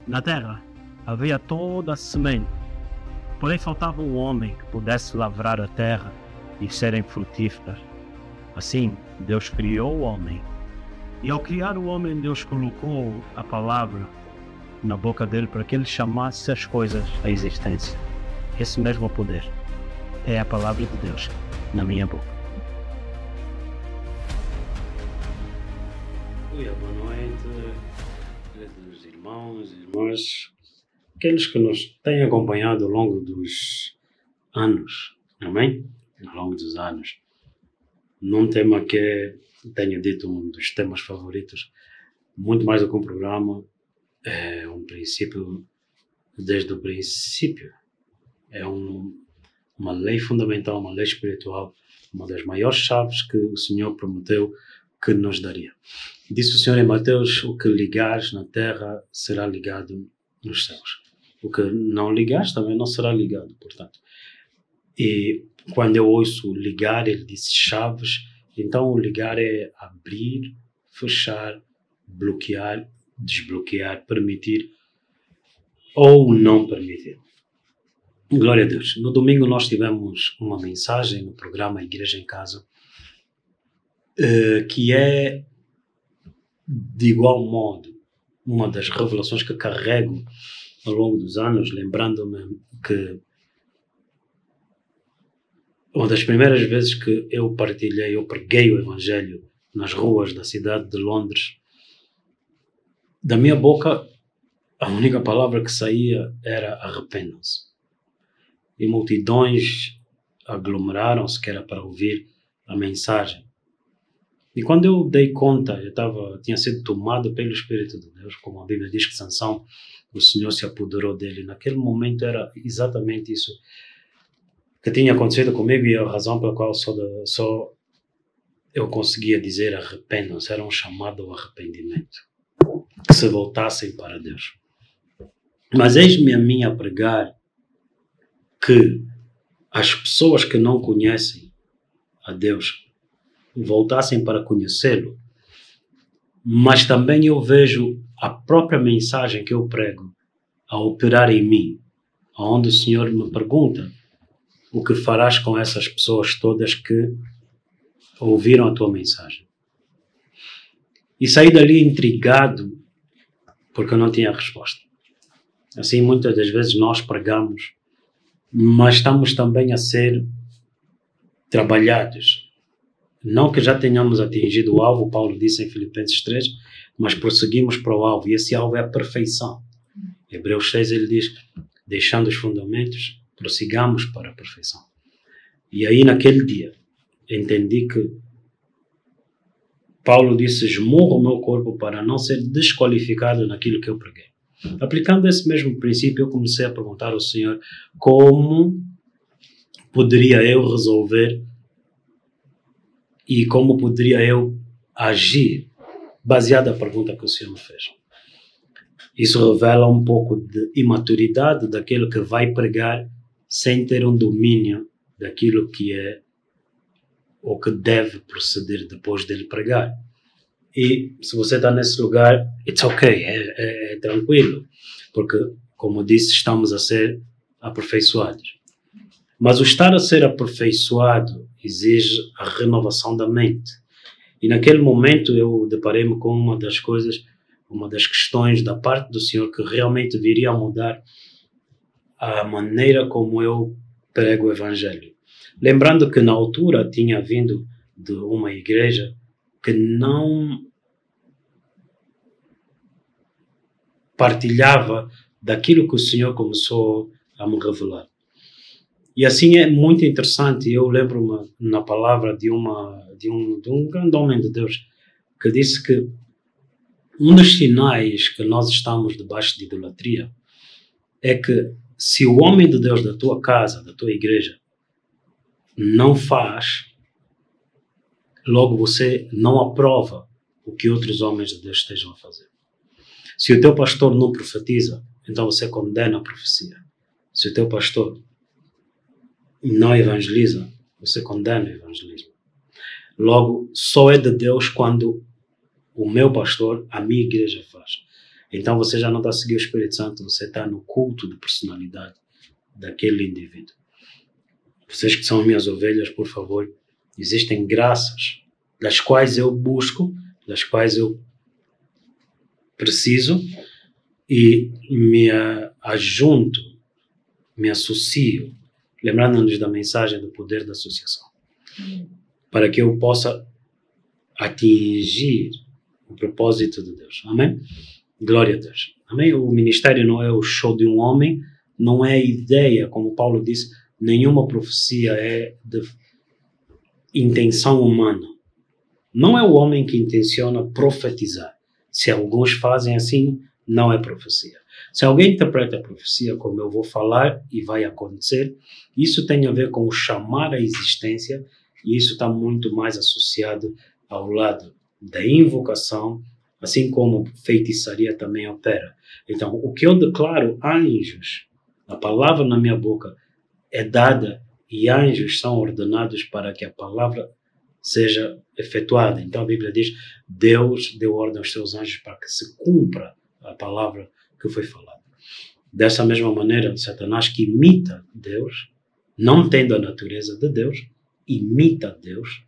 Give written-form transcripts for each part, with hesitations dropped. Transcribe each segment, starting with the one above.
Na terra havia toda a semente, porém faltava um homem que pudesse lavrar a terra e serem frutíferas. Assim, Deus criou o homem. E ao criar o homem, Deus colocou a palavra na boca dele para que ele chamasse as coisas à existência. Esse mesmo poder é a palavra de Deus na minha boca. Boa noite, queridos irmãos e irmãs, aqueles que nos têm acompanhado ao longo dos anos, amém? Ao longo dos anos. Num tema que tenho dito um dos temas favoritos, muito mais do que um programa, é um princípio desde o princípio. É uma lei fundamental, uma lei espiritual, uma das maiores chaves que o Senhor prometeu que nos daria. Disse o Senhor em Mateus: o que ligares na terra será ligado nos céus. O que não ligares também não será ligado, portanto. E quando eu ouço ligar, ele disse chaves. Então o ligar é abrir, fechar, bloquear, desbloquear, permitir ou não permitir. Glória a Deus. No domingo nós tivemos uma mensagem no programa Igreja em Casa, que é, de igual modo, uma das revelações que carrego ao longo dos anos, lembrando-me que uma das primeiras vezes que eu preguei o Evangelho nas ruas da cidade de Londres, da minha boca a única palavra que saía era arrependam-se. E multidões aglomeraram-se que era para ouvir a mensagem. E quando eu dei conta, tinha sido tomado pelo Espírito de Deus, como a Bíblia diz que Sansão, o Senhor se apoderou dele. Naquele momento era exatamente isso que tinha acontecido comigo, e a razão pela qual só eu conseguia dizer arrependam-se era um chamado ao arrependimento, que se voltassem para Deus. Mas eis-me a mim a pregar que as pessoas que não conhecem a Deus voltassem para conhecê-lo, mas também eu vejo a própria mensagem que eu prego a operar em mim, onde o Senhor me pergunta: o que farás com essas pessoas todas que ouviram a tua mensagem? E saí dali intrigado, porque eu não tinha resposta. Assim, muitas das vezes nós pregamos, mas estamos também a ser trabalhados. Não que já tenhamos atingido o alvo, Paulo disse em Filipenses 3, mas prosseguimos para o alvo, e esse alvo é a perfeição. Em Hebreus 6 ele diz: deixando os fundamentos, prossigamos para a perfeição. E aí naquele dia entendi que Paulo disse: esmurro o meu corpo para não ser desqualificado naquilo que eu preguei. Aplicando esse mesmo princípio, eu comecei a perguntar ao Senhor como poderia eu resolver e como poderia eu agir baseado na pergunta que o Senhor me fez. Isso revela um pouco de imaturidade daquele que vai pregar sem ter um domínio daquilo que é ou que deve proceder depois dele pregar. E se você está nesse lugar, it's okay, é tranquilo, porque, como disse, estamos a ser aperfeiçoados. Mas o estar a ser aperfeiçoado exige a renovação da mente. E naquele momento eu deparei-me com uma das questões da parte do Senhor que realmente viria a mudar a maneira como eu prego o Evangelho. Lembrando que na altura tinha vindo de uma igreja que não partilhava daquilo que o Senhor começou a me revelar. E assim é muito interessante. Eu lembro-me na palavra de um grande homem de Deus que disse que um dos sinais que nós estamos debaixo de idolatria é que se o homem de Deus da tua casa, da tua igreja, não faz, logo você não aprova o que outros homens de Deus estejam a fazer. Se o teu pastor não profetiza, então você condena a profecia. Se o teu pastor não evangeliza, você condena o evangelismo. Logo, só é de Deus quando o meu pastor, a minha igreja faz. Então você já não está a seguir o Espírito Santo, você está no culto de personalidade daquele indivíduo. Vocês que são minhas ovelhas, por favor, existem graças das quais eu busco, das quais eu preciso e me ajunto, me associo, lembrando-nos da mensagem do poder da associação, para que eu possa atingir o propósito de Deus. Amém? Glória a Deus. Amém? O ministério não é o show de um homem, não é ideia, como Paulo disse, nenhuma profecia é de intenção humana. Não é o homem que intenciona profetizar. Se alguns fazem assim, não é profecia. Se alguém interpreta a profecia como eu vou falar e vai acontecer, isso tem a ver com o chamar à existência, e isso está muito mais associado ao lado da invocação, assim como feitiçaria também opera. Então, o que eu declaro anjos, a palavra na minha boca é dada e anjos são ordenados para que a palavra seja efetuada. Então a Bíblia diz, Deus deu ordem aos seus anjos para que se cumpra a palavra que foi falada. Dessa mesma maneira, Satanás, que imita Deus, não tendo a natureza de Deus, imita Deus.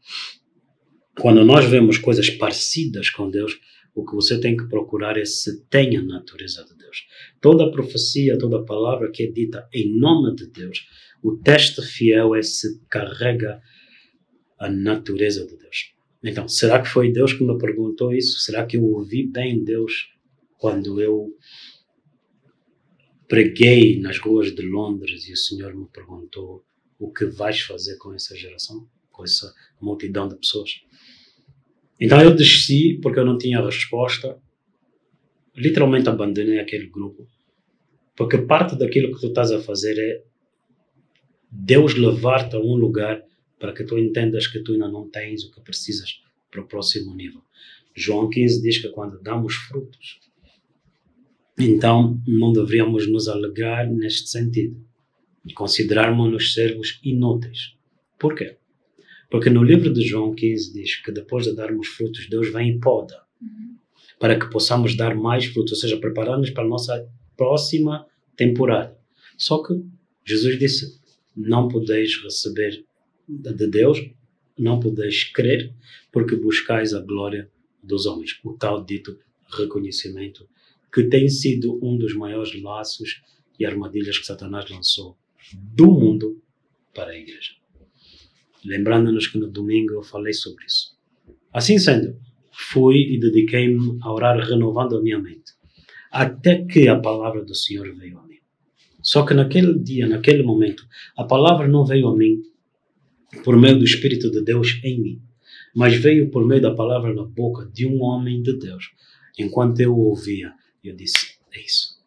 Quando nós vemos coisas parecidas com Deus, o que você tem que procurar é se tem a natureza de Deus. Toda profecia, toda palavra que é dita em nome de Deus, o teste fiel é se carrega a natureza de Deus. Então, será que foi Deus que me perguntou isso? Será que eu ouvi bem Deus quando eu preguei nas ruas de Londres e o Senhor me perguntou o que vais fazer com essa geração, com essa multidão de pessoas? Então eu desci porque eu não tinha resposta, literalmente abandonei aquele grupo, porque parte daquilo que tu estás a fazer é Deus levar-te a um lugar para que tu entendas que tu ainda não tens o que precisas para o próximo nível. João 15 diz que quando damos frutos, então não deveríamos nos alegrar neste sentido e considerarmos-nos servos inúteis. Por quê? Porque no livro de João 15 diz que depois de darmos frutos, Deus vem e poda para que possamos dar mais frutos, ou seja, preparar-nos para a nossa próxima temporada. Só que Jesus disse, não podeis receber de Deus, não podeis crer, porque buscais a glória dos homens. O tal dito reconhecimento, que tem sido um dos maiores laços e armadilhas que Satanás lançou do mundo para a igreja. Lembrando-nos que no domingo eu falei sobre isso. Assim sendo, fui e dediquei-me a orar renovando a minha mente, até que a palavra do Senhor veio a mim. Só que naquele dia, naquele momento, a palavra não veio a mim por meio do Espírito de Deus em mim, mas veio por meio da palavra na boca de um homem de Deus. Enquanto eu ouvia, eu disse, é isso.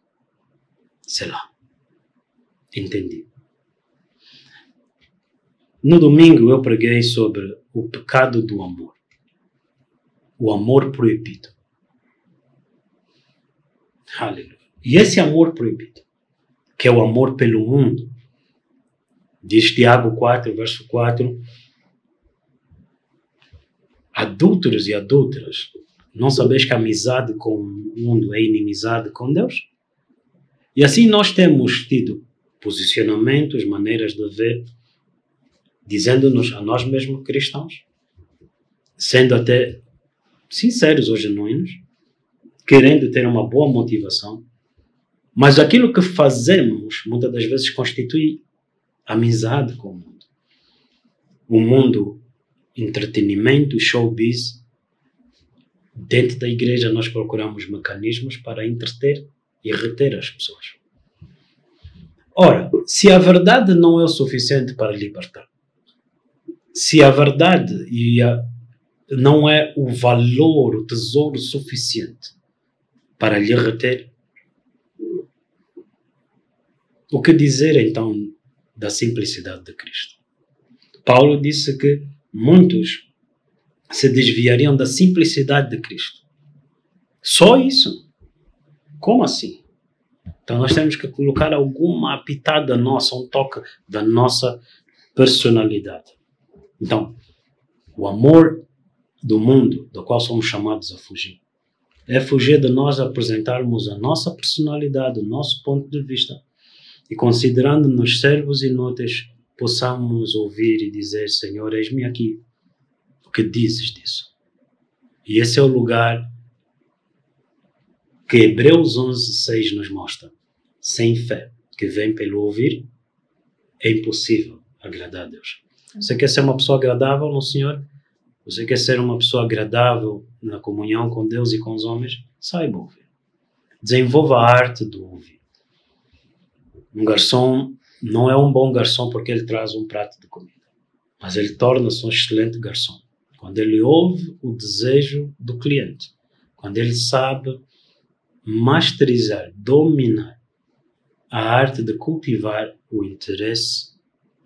Sei lá. Entendi. No domingo eu preguei sobre o pecado do amor. O amor proibido. Aleluia. E esse amor proibido, que é o amor pelo mundo, diz Tiago 4, verso 4, adúlteros e adúlteras, não sabeis que a amizade com o mundo é inimizade com Deus? E assim nós temos tido posicionamentos, maneiras de ver, dizendo-nos a nós mesmos cristãos, sendo até sinceros ou genuínos, querendo ter uma boa motivação, mas aquilo que fazemos muitas das vezes constitui amizade com o mundo. O mundo, entretenimento, showbiz. Dentro da igreja nós procuramos mecanismos para entreter e reter as pessoas. Ora, se a verdade não é o suficiente para libertar, se a verdade não é o valor, o tesouro suficiente para lhe reter, o que dizer então da simplicidade de Cristo? Paulo disse que muitos se desviariam da simplicidade de Cristo. Só isso? Como assim? Então nós temos que colocar alguma pitada nossa, um toque da nossa personalidade. Então, o amor do mundo, do qual somos chamados a fugir, É fugir de nós apresentarmos a nossa personalidade, o nosso ponto de vista. E considerando-nos servos inúteis, possamos ouvir e dizer: Senhor, eis-me aqui. O que dizes disso? E esse é o lugar que Hebreus 11:6 nos mostra. Sem fé, que vem pelo ouvir, é impossível agradar a Deus. Você quer ser uma pessoa agradável no Senhor? Você quer ser uma pessoa agradável na comunhão com Deus e com os homens? Saiba ouvir. Desenvolva a arte do ouvir. Um garçom não é um bom garçom porque ele traz um prato de comida, mas ele torna-se um excelente garçom quando ele ouve o desejo do cliente, quando ele sabe masterizar, dominar a arte de cultivar o interesse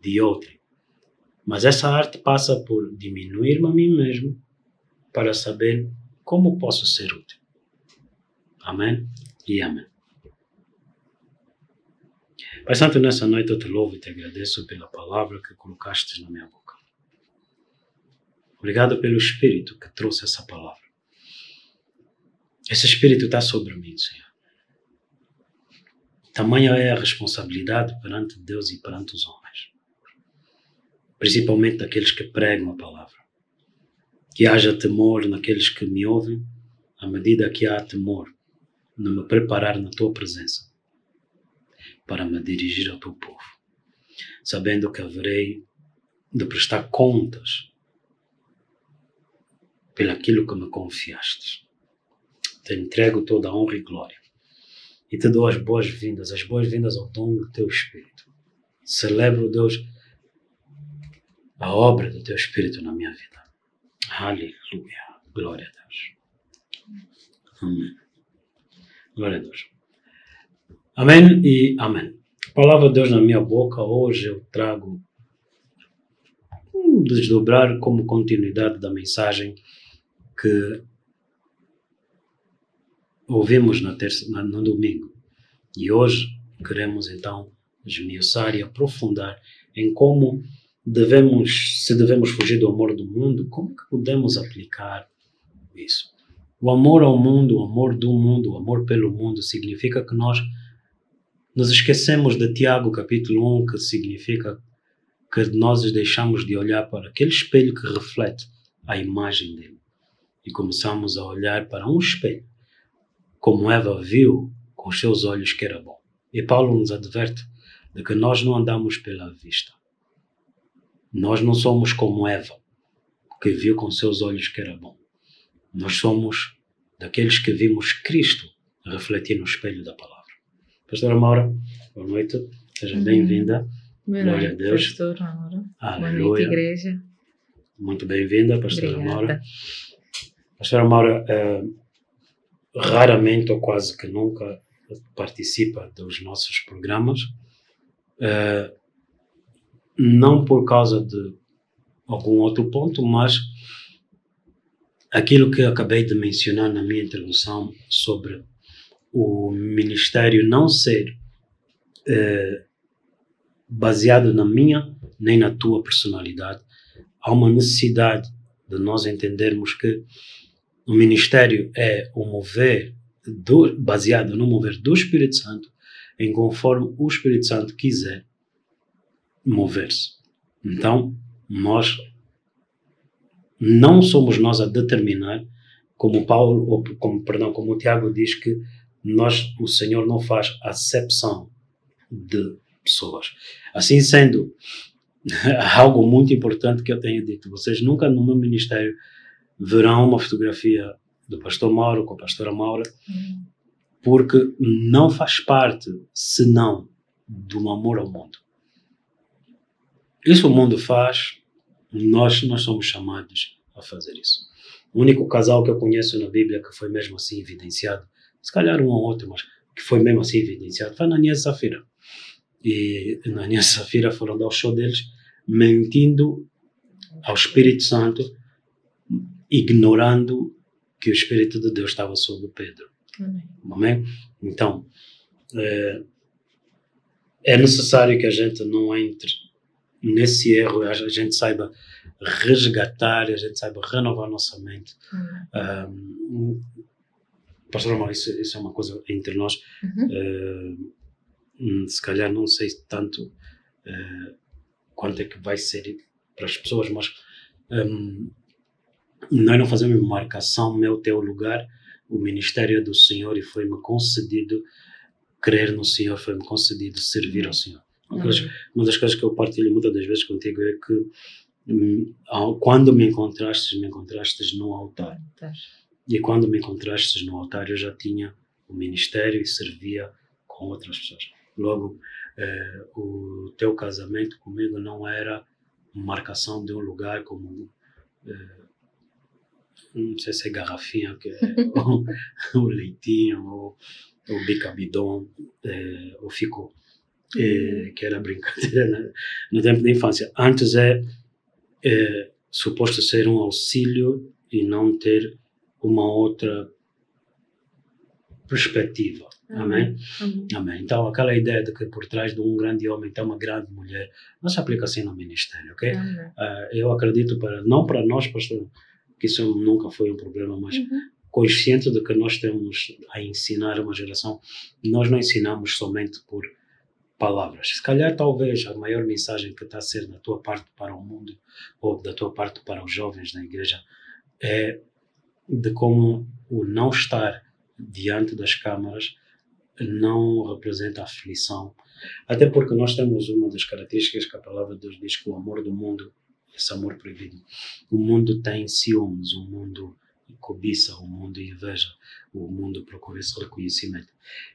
de outro. Mas essa arte passa por diminuir-me a mim mesmo para saber como posso ser útil. Amém e amém. Pai Santo, nessa noite eu te louvo e te agradeço pela palavra que colocaste na minha boca. Obrigado pelo Espírito que trouxe essa palavra. Esse Espírito está sobre mim, Senhor. Tamanha é a responsabilidade perante Deus e perante os homens. Principalmente daqueles que pregam a palavra. Que haja temor naqueles que me ouvem, à medida que há temor de me preparar na tua presença para me dirigir ao teu povo, sabendo que haverei de prestar contas pelaquilo que me confiaste. Te entrego toda a honra e glória e te dou as boas-vindas ao dom do teu Espírito. Celebro, Deus, a obra do teu Espírito na minha vida. Aleluia. Glória a Deus. Amém. Glória a Deus. Amém e amém. A palavra de Deus na minha boca, hoje eu trago desdobrar como continuidade da mensagem que ouvimos no domingo. E hoje queremos então esmiuçar e aprofundar em como se devemos fugir do amor do mundo, como que podemos aplicar isso. O amor ao mundo, o amor do mundo, o amor pelo mundo significa que nós nos esquecemos de Tiago capítulo 1, que significa que nós deixamos de olhar para aquele espelho que reflete a imagem dele e começamos a olhar para um espelho, como Eva viu com os seus olhos que era bom. E Paulo nos adverte de que nós não andamos pela vista. Nós não somos como Eva, que viu com seus olhos que era bom. Nós somos daqueles que vimos Cristo refletir no espelho da palavra. Pastora Maura, boa noite. Seja bem-vinda. Glória a Deus. Pastora Maura. Aleluia. Boa noite, igreja. Muito bem-vinda, Pastora Obrigada. Maura. Pastora Maura, raramente ou quase que nunca participa dos nossos programas, não por causa de algum outro ponto, mas aquilo que acabei de mencionar na minha introdução sobre o ministério não ser baseado na minha nem na tua personalidade. Há uma necessidade de nós entendermos que o ministério é o mover baseado no mover do Espírito Santo, em conforme o Espírito Santo quiser mover-se. Então, não somos nós a determinar, como o Tiago diz que o Senhor não faz acepção de pessoas. Assim sendo, algo muito importante que eu tenho dito, vocês nunca no meu ministério verão uma fotografia do pastor Mauro com a pastora Maura, porque não faz parte, senão, do amor ao mundo. Isso o mundo faz, nós somos chamados a fazer isso. O único casal que eu conheço na Bíblia que foi mesmo assim evidenciado, se calhar um ou outro, mas que foi mesmo assim evidenciado, foi Ananias e Safira. E Ananias e Safira foram dar o show deles, mentindo ao Espírito Santo, ignorando que o Espírito de Deus estava sobre Pedro. Amém? Então, é necessário que a gente não entre nesse erro, a gente saiba resgatar, a gente saiba renovar nossa mente. Pastor Amor, isso é uma coisa entre nós. Se calhar não sei tanto quanto é que vai ser para as pessoas, mas nós não fazemos marcação meu, teu lugar. O ministério é do Senhor e foi-me concedido crer no Senhor, foi-me concedido servir ao Senhor. Uma das coisas que eu partilho muitas das vezes contigo é que quando me encontrastes no altar. E quando me encontrastes no altar, eu já tinha o ministério e servia com outras pessoas. Logo, o teu casamento comigo não era marcação de um lugar como, não sei se é garrafinha, que é, o leitinho, ou o bicabidon, ou ficou, que era brincadeira no tempo da infância. Antes é suposto ser um auxílio e não ter uma outra perspectiva. Amém? Amém. Então, aquela ideia de que por trás de um grande homem tem uma grande mulher, não se aplica assim no ministério, ok? Eu acredito, não para nós, pastor, que isso nunca foi um problema, mas consciente de que nós temos a ensinar uma geração, nós não ensinamos somente por palavras. Se calhar, talvez, a maior mensagem que está a ser da tua parte para o mundo, ou da tua parte para os jovens da igreja, é de como o não estar diante das câmaras não representa aflição. Até porque nós temos uma das características que a palavra de Deus diz, que o amor do mundo, esse amor proibido, o mundo tem ciúmes, o mundo cobiça, o mundo inveja, o mundo procura esse reconhecimento.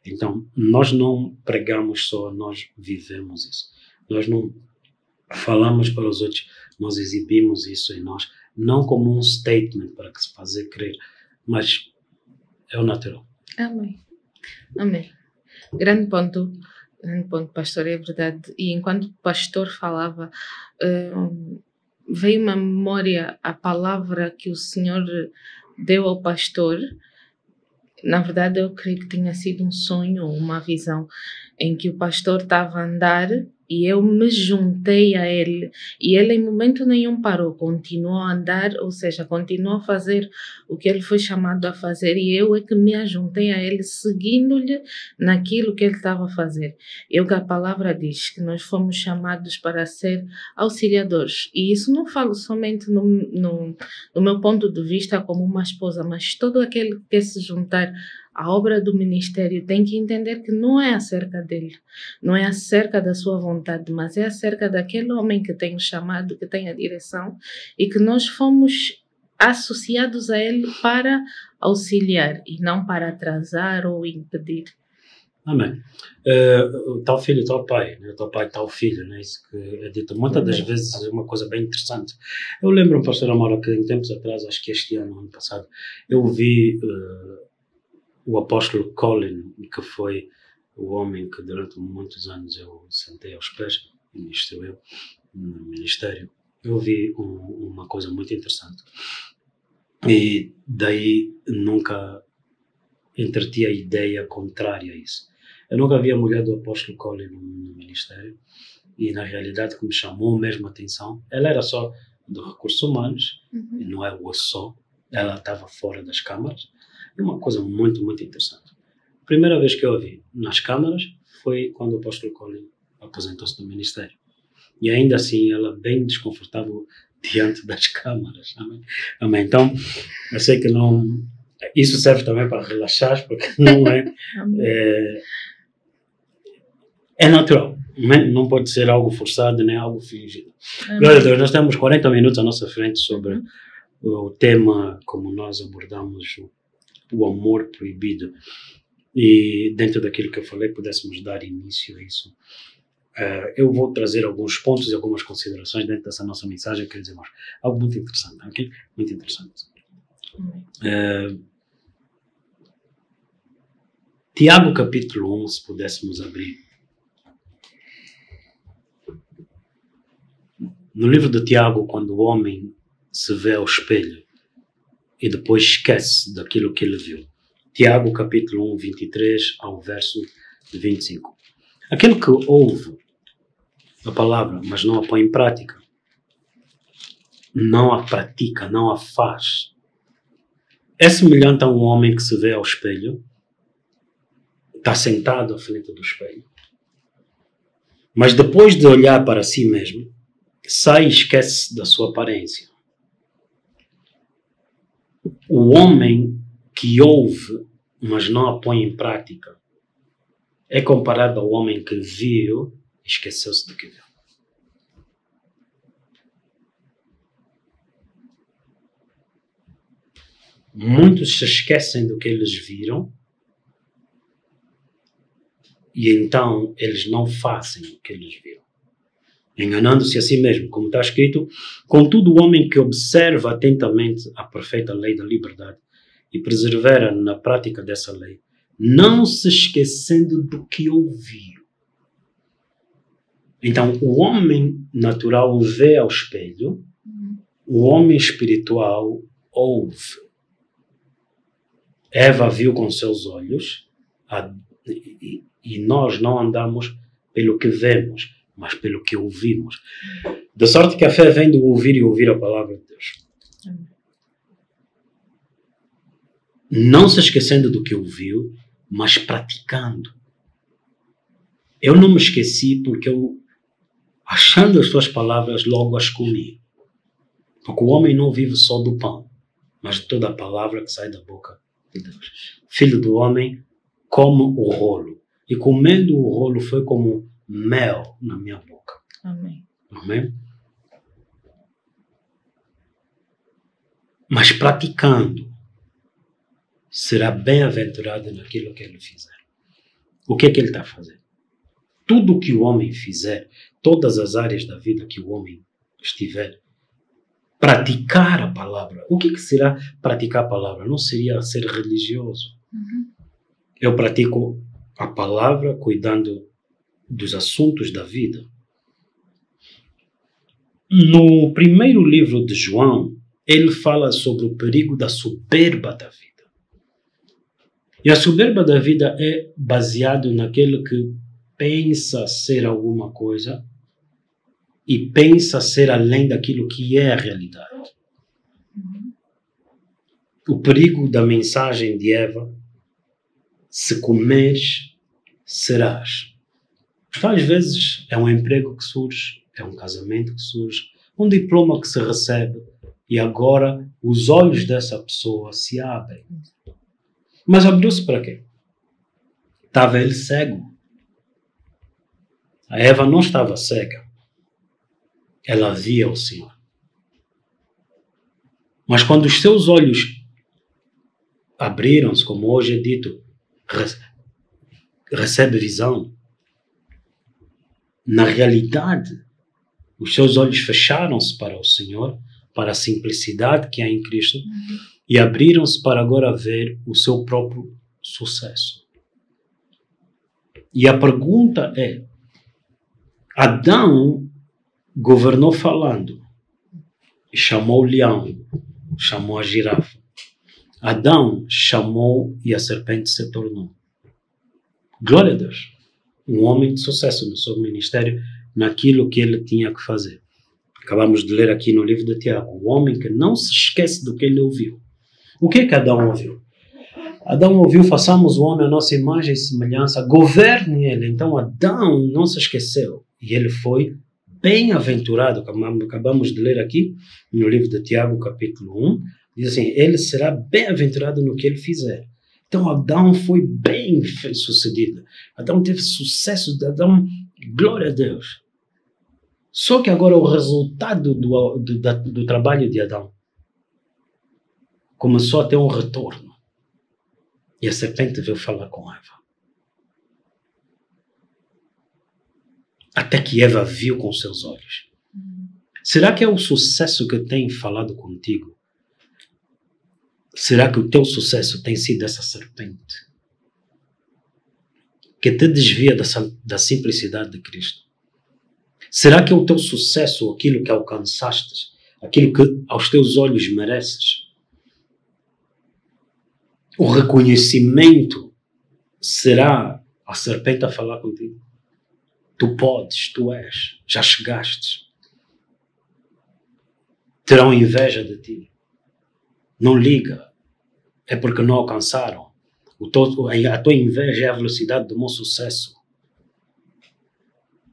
Então, nós não pregamos só, nós vivemos isso. Nós não falamos para os outros, nós exibimos isso em nós, não como um statement para que se fazer crer, mas é o natural. Amém. Amém. Grande ponto, pastor, é verdade. E enquanto o pastor falava, veio-me à memória a palavra que o Senhor deu ao pastor. Na verdade, eu creio que tinha sido um sonho, uma visão, em que o pastor estava a andar e eu me juntei a ele. E ele em momento nenhum parou, continuou a andar, ou seja, continuou a fazer o que ele foi chamado a fazer. E eu é que me ajuntei a ele, seguindo-lhe naquilo que ele estava a fazer. Eu que a palavra diz que nós fomos chamados para ser auxiliadores. E isso não falo somente no meu ponto de vista como uma esposa, mas todo aquele que quer se juntar à obra do ministério tem que entender que não é acerca dele, não é acerca da sua vontade, mas é acerca daquele homem que tem o chamado, que tem a direção e que nós fomos associados a ele para auxiliar e não para atrasar ou impedir. Amém. Tal filho, tal pai, né? Tal pai, tal filho, né? Isso que é dito muitas das vezes, é uma coisa bem interessante. Eu lembro-me, pastor Amaro, que em tempos atrás, acho que este ano passado, eu vi o apóstolo Colin, que foi o homem que durante muitos anos eu sentei aos pés, ministro eu, no ministério. Eu vi uma coisa muito interessante. E daí nunca entreti a ideia contrária a isso. Eu nunca vi a mulher do apóstolo Colin no ministério, e na realidade que me chamou mesmo a atenção, ela era só de recursos humanos, e não é o só, ela estava fora das câmaras. É uma coisa muito, muito interessante. A primeira vez que eu a vi nas câmaras foi quando o apóstolo Colin aposentou-se do ministério. E ainda assim, ela bem desconfortável diante das câmaras. Amém? Amém. Então, eu sei que não... Isso serve também para relaxar, porque não é natural. Não pode ser algo forçado, nem algo fingido. Glória a Deus, nós temos 40 minutos à nossa frente sobre o tema, como nós abordamos o amor proibido. E dentro daquilo que eu falei, pudéssemos dar início a isso. Eu vou trazer alguns pontos e algumas considerações dentro dessa nossa mensagem, quer dizer, algo muito interessante, ok? Muito interessante. Tiago capítulo 1, se pudéssemos abrir. No livro de Tiago, quando o homem se vê ao espelho e depois esquece daquilo que ele viu. Tiago capítulo 1, 23 ao verso 25. Aquele que ouve a palavra, mas não a põe em prática, não a pratica, não a faz, é semelhante a um homem que se vê ao espelho, está sentado à frente do espelho, mas depois de olhar para si mesmo, sai e esquece da sua aparência. O homem que ouve, mas não a põe em prática, é comparado ao homem que viu e esqueceu-se do que viu. Muitos se esquecem do que eles viram e então eles não fazem o que eles viram, enganando-se a si mesmo, como está escrito: contudo o homem que observa atentamente a perfeita lei da liberdade e persevera na prática dessa lei, não se esquecendo do que ouviu. Então o homem natural vê ao espelho, o homem espiritual ouve. Eva viu com seus olhos e nós não andamos pelo que vemos, mas pelo que ouvimos. De sorte que a fé vem do ouvir e ouvir a palavra de Deus. Não se esquecendo do que ouviu, mas praticando. Eu não me esqueci porque eu, achando as suas palavras, logo as comi. Porque o homem não vive só do pão, mas de toda a palavra que sai da boca de Deus. Filho do homem come o rolo. E comendo o rolo foi como mel na minha boca. Amém. Amém? Mas praticando, será bem-aventurado naquilo que ele fizer. O que é que ele está a fazer? Tudo o que o homem fizer, todas as áreas da vida que o homem estiver, praticar a palavra. O que será praticar a palavra? Não seria ser religioso. Eu pratico a palavra cuidando dos assuntos da vida. No primeiro livro de João, ele fala sobre o perigo da soberba da vida. E a soberba da vida é baseado naquele que pensa ser alguma coisa e pensa ser além daquilo que é a realidade. O perigo da mensagem de Eva: se comeres, serás. Então, às vezes, é um emprego que surge, é um casamento que surge, um diploma que se recebe, e agora os olhos dessa pessoa se abrem. Mas abriu-se para quê? Estava ele cego. A Eva não estava cega. Ela via o Senhor. Mas quando os seus olhos abriram-se, como hoje é dito, recebe visão. Na realidade, os seus olhos fecharam-se para o Senhor, para a simplicidade que há em Cristo, e abriram-se para agora ver o seu próprio sucesso. E a pergunta é: Adão governou falando, e chamou o leão, chamou a girafa. Adão chamou e a serpente se tornou. Glória a Deus. Um homem de sucesso no seu ministério, naquilo que ele tinha que fazer. Acabamos de ler aqui no livro de Tiago. O homem que não se esquece do que ele ouviu. O que é que Adão ouviu? Adão ouviu: façamos o homem à nossa imagem e semelhança, governe ele. Então Adão não se esqueceu. E ele foi bem-aventurado. Acabamos de ler aqui no livro de Tiago, capítulo 1. Diz assim: ele será bem-aventurado no que ele fizer. Então Adão foi bem sucedido. Adão teve sucesso. Adão, glória a Deus. Só que agora o resultado do trabalho de Adão começou a ter um retorno. E a serpente veio falar com Eva. Até que Eva viu com seus olhos. Será que é o sucesso que tem falado contigo? Será que o teu sucesso tem sido essa serpente que te desvia da simplicidade de Cristo? Será que é o teu sucesso, aquilo que alcançaste, aquilo que aos teus olhos mereces? O reconhecimento será a serpente a falar contigo? Tu podes, tu és, já chegaste. Terão inveja de ti. Não liga. é porque não alcançaram. A tua inveja é a velocidade do meu sucesso.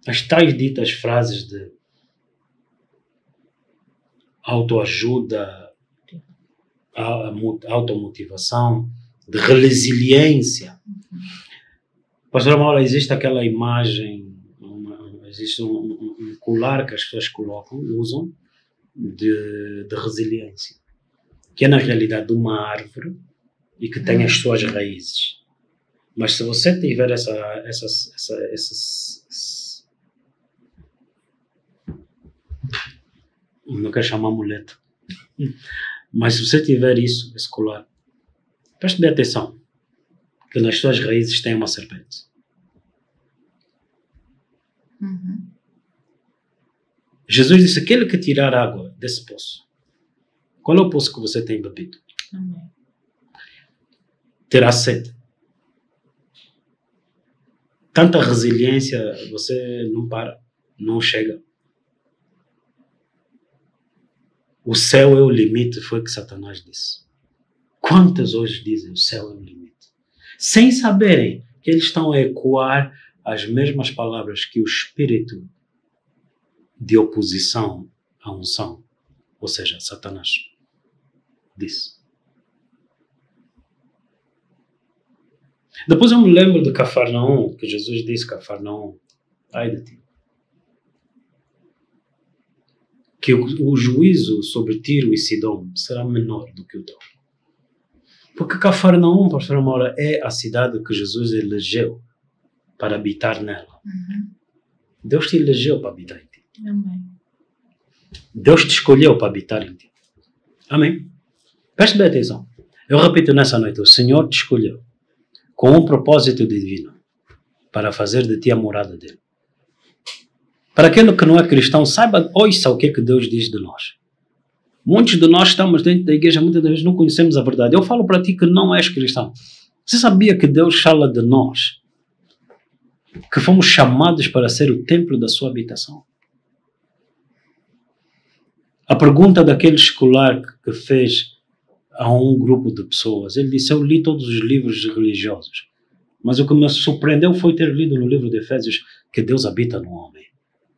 As tais ditas frases de autoajuda, automotivação, de resiliência. Pastor Mauro, existe aquela imagem, existe um colar que as pessoas usam de resiliência, que é na realidade uma árvore e que tem as suas raízes. Mas se você tiver não quero chamar amuleto, mas se você tiver isso, esse colar, preste bem atenção, que nas suas raízes tem uma serpente. Jesus disse: aquele que tirar água desse poço, qual é o poço que você tem bebido? Amém. Terá sede. Tanta resiliência, você não para, não chega. O céu é o limite, foi o que Satanás disse. Quantas hoje dizem o céu é o limite? Sem saberem que eles estão a ecoar as mesmas palavras que o espírito de oposição à unção, ou seja, Satanás, disse. Depois eu me lembro de Cafarnaum, que Jesus disse: Cafarnaum, ai de ti. Que o juízo sobre Tiro e Sidom será menor do que o teu. Porque Cafarnaum, pastor Amora, é a cidade que Jesus elegeu para habitar nela. Deus te elegeu para habitar em ti. Amém. Deus te escolheu para habitar em ti. Amém? Preste bem atenção. Eu repito nessa noite: o Senhor te escolheu com um propósito divino para fazer de ti a morada dele. Para aquele que não é cristão, saiba, ouça o que é que Deus diz de nós. Muitos de nós estamos dentro da igreja, muitas vezes não conhecemos a verdade. Eu falo para ti que não és cristão. Você sabia que Deus fala de nós, que fomos chamados para ser o templo da sua habitação? A pergunta daquele escolar que fez a um grupo de pessoas, ele disse: eu li todos os livros religiosos, mas o que me surpreendeu foi ter lido no livro de Efésios que Deus habita no homem.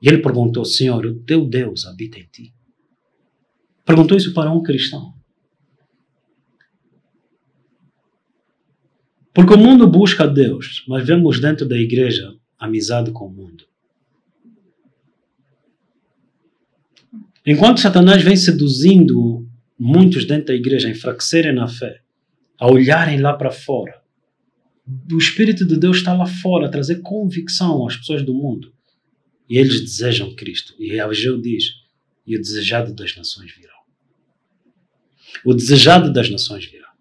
E ele perguntou: Senhor, o teu Deus habita em ti? Perguntou isso para um cristão. Porque o mundo busca Deus, mas vemos dentro da igreja amizade com o mundo. Enquanto Satanás vem seduzindo muitos dentro da igreja a enfraquecerem na fé, a olharem lá para fora, o Espírito de Deus está lá fora a trazer convicção às pessoas do mundo. E eles desejam Cristo. E Ageu diz: e o desejado das nações virá. O desejado das nações virá.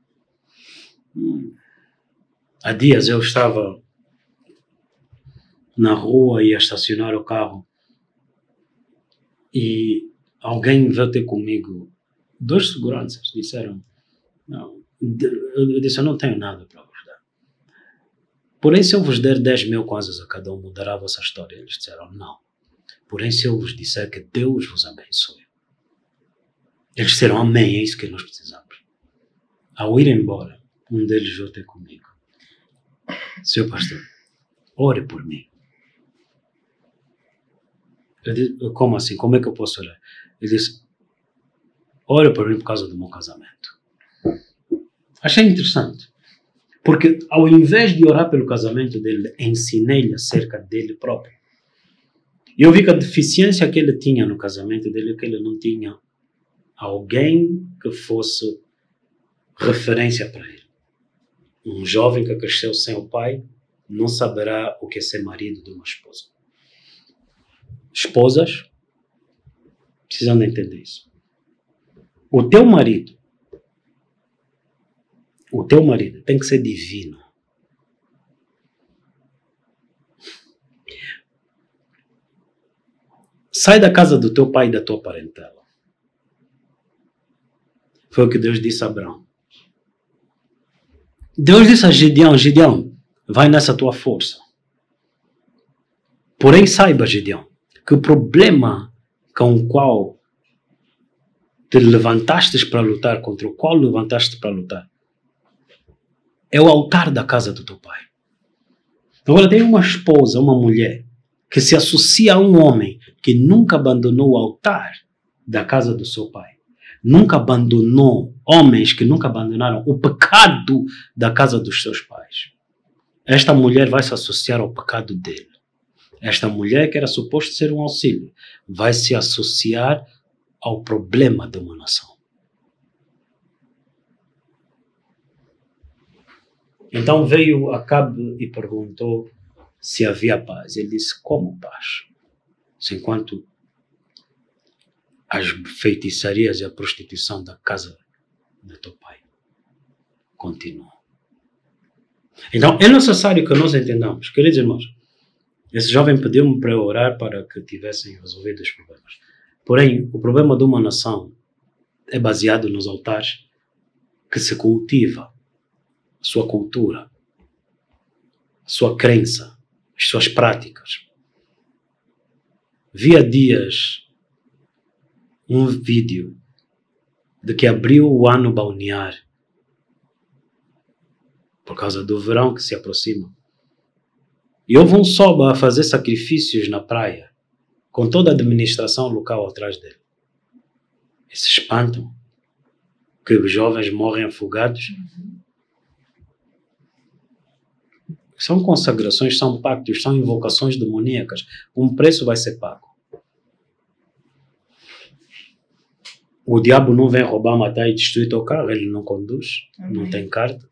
Há dias eu estava na rua e a estacionar o carro e alguém veio ter comigo. 2 seguranças disseram: não. Eu disse: eu não tenho nada para vos dar. Porém, se eu vos der 10 mil kwanzas a cada um, mudará a vossa história. Eles disseram: não. Porém, se eu vos disser que Deus vos abençoe. Eles disseram: amém, é isso que nós precisamos. Ao ir embora, um deles veio ter comigo: Senhor pastor, ore por mim. Eu disse: como assim? Como é que eu posso orar? Ele disse: ore por mim por causa do meu casamento. Achei interessante. Porque ao invés de orar pelo casamento dele, ensinei-lhe acerca dele próprio. E eu vi que a deficiência que ele tinha no casamento dele é que ele não tinha alguém que fosse referência para ele. Um jovem que cresceu sem o pai não saberá o que é ser marido de uma esposa. Esposas precisam de entender isso. O teu marido tem que ser divino. Sai da casa do teu pai e da tua parentela. Foi o que Deus disse a Abraão. Deus disse a Gideão: Gideão, vai nessa tua força. Porém saiba, Gideão, que o problema com o qual te levantastes para lutar, contra o qual levantaste para lutar, é o altar da casa do teu pai. Agora tem uma esposa, uma mulher, que se associa a um homem que nunca abandonou o altar da casa do seu pai. Nunca abandonou, homens que nunca abandonaram o pecado da casa dos seus pais. Esta mulher vai se associar ao pecado dele. Esta mulher, que era suposto ser um auxílio, vai se associar ao problema de uma nação. Então veio Acabe e perguntou se havia paz. Ele disse, como paz? Se enquanto as feitiçarias e a prostituição da casa do teu pai continuam. Então é necessário que nós entendamos, queridos irmãos, esse jovem pediu-me para eu orar para que tivessem resolvido os problemas. Porém, o problema de uma nação é baseado nos altares que se cultiva a sua cultura, a sua crença, as suas práticas. Vi há dias um vídeo de que abriu o ano balnear por causa do verão que se aproxima. E houve um soba a fazer sacrifícios na praia, com toda a administração local atrás dele. E se espantam que os jovens morrem afogados. São consagrações, são pactos, são invocações demoníacas. Um preço vai ser pago. O diabo não vem roubar, matar e destruir teu carro. Ele não conduz, não tem carta,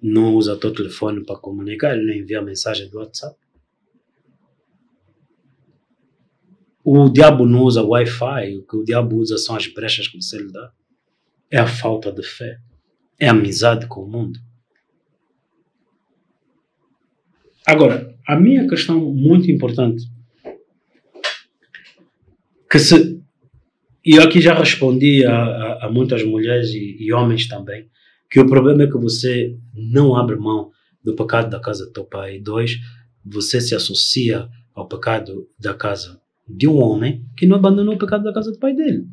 não usa teu telefone para comunicar, ele não envia mensagem do WhatsApp. O diabo não usa Wi-Fi, o que o diabo usa são as brechas que você lhe dá. É a falta de fé, é a amizade com o mundo. Agora, a minha questão muito importante, e eu aqui já respondi a muitas mulheres e homens também, que o problema é que você não abre mão do pecado da casa do teu pai. 2, você se associa ao pecado da casa de um homem que não abandonou o pecado da casa do pai dele.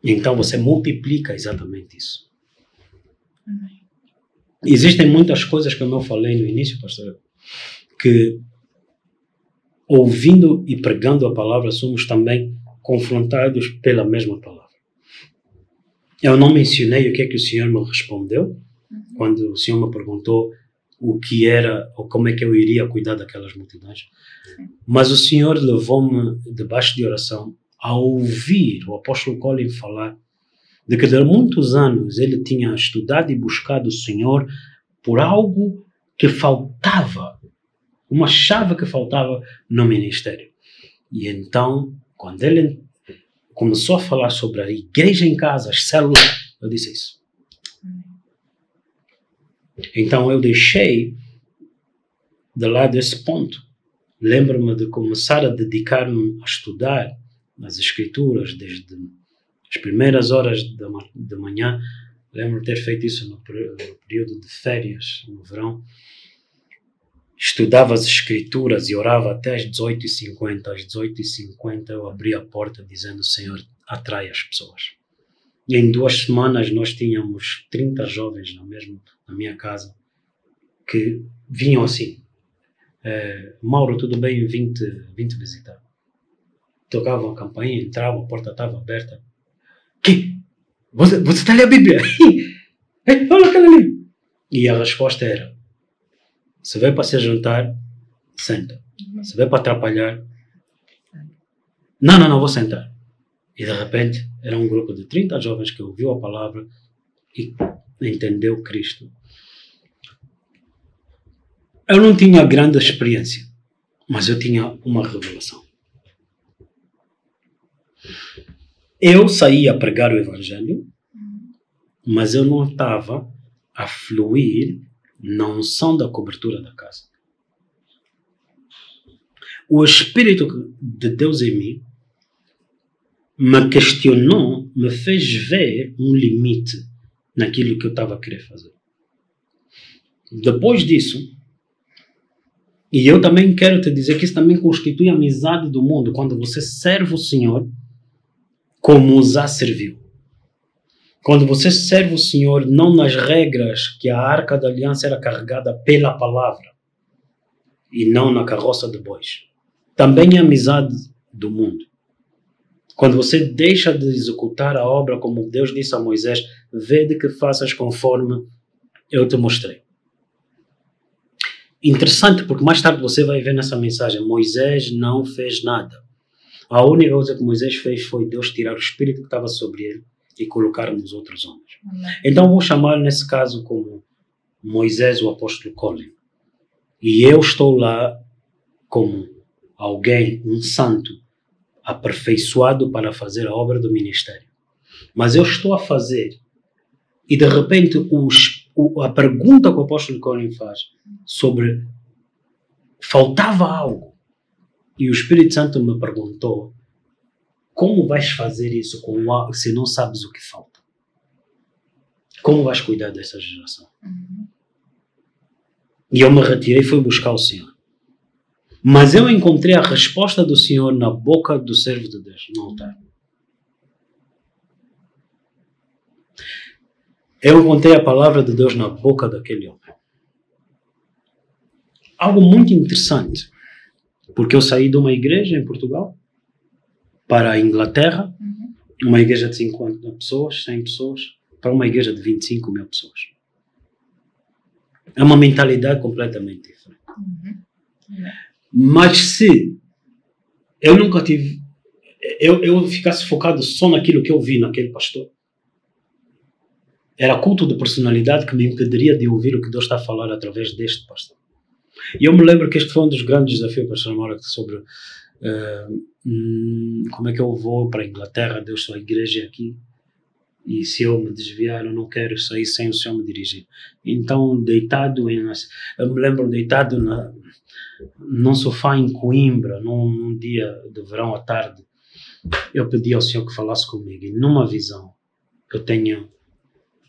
Então você multiplica exatamente isso. Existem muitas coisas, como eu falei no início, pastor, que ouvindo e pregando a palavra somos também confrontados pela mesma palavra. Eu não mencionei o que é que o Senhor me respondeu quando o Senhor me perguntou o que era ou como é que eu iria cuidar daquelas multidões. Mas o Senhor levou-me debaixo de oração a ouvir o apóstolo Colin falar de que de muitos anos ele tinha estudado e buscado o Senhor por algo que faltava, uma chave que faltava no ministério. E então, quando ele começou a falar sobre a igreja em casa, as células, eu disse isso. Então eu deixei de lado esse ponto. Lembro-me de começar a dedicar-me a estudar as escrituras desde as primeiras horas da manhã. Lembro-me de ter feito isso no período de férias, no verão. Estudava as escrituras e orava até às 18h50. Às 18h50 eu abri a porta dizendo: Senhor, atrai as pessoas. E em 2 semanas nós tínhamos 30 jovens na minha casa que vinham assim: Mauro, tudo bem? Vim te visitar. Tocavam a campainha, entravam, a porta estava aberta. Que? Você está a ler a Bíblia? Olha aquela ali. E a resposta era: se veio para se jantar, senta. Se veio para atrapalhar, não, vou sentar. E de repente era um grupo de 30 jovens que ouviu a palavra e entendeu Cristo. Eu não tinha grande experiência, mas eu tinha uma revelação. Eu saí a pregar o Evangelho, mas eu não estava a fluir na unção da cobertura da casa. O Espírito de Deus em mim me questionou, me fez ver um limite naquilo que eu estava a querer fazer. Depois disso, e eu também quero te dizer que isso também constitui a amizade do mundo, quando você serve o Senhor como os serviu. Quando você serve o Senhor, não nas regras que a Arca da Aliança era carregada pela palavra e não na carroça de bois. Também é amizade do mundo. Quando você deixa de executar a obra como Deus disse a Moisés, vede que faças conforme eu te mostrei. Interessante, porque mais tarde você vai ver nessa mensagem, Moisés não fez nada. A única coisa que Moisés fez foi Deus tirar o espírito que estava sobre ele e colocar nos outros homens. Então vou chamá-lo nesse caso como Moisés, o apóstolo Colin. E eu estou lá como alguém, um santo, aperfeiçoado para fazer a obra do ministério. Mas eu estou a fazer e de repente a pergunta que o apóstolo Colin faz sobre faltava algo e o Espírito Santo me perguntou como vais fazer isso se não sabes o que falta? Como vais cuidar dessa geração? E eu me retirei e fui buscar o Senhor. Mas eu encontrei a resposta do Senhor na boca do servo de Deus, no altar. Eu encontrei a palavra de Deus na boca daquele homem. Algo muito interessante, porque eu saí de uma igreja em Portugal para a Inglaterra, uma igreja de 50 pessoas, 100 pessoas, para uma igreja de 25 mil pessoas. É uma mentalidade completamente diferente. Mas se eu nunca tive, eu ficasse focado só naquilo que eu vi naquele pastor, era culto de personalidade que me impediria de ouvir o que Deus está a falar através deste pastor. E eu me lembro que este foi um dos grandes desafios, pastor Amora, sobre como é que eu vou para a Inglaterra, Deus só a igreja aqui, e se eu me desviar, eu não quero sair sem o Senhor me dirigir. Então, eu me lembro deitado num sofá em Coimbra, num dia de verão à tarde, eu pedi ao Senhor que falasse comigo, e numa visão, eu tenho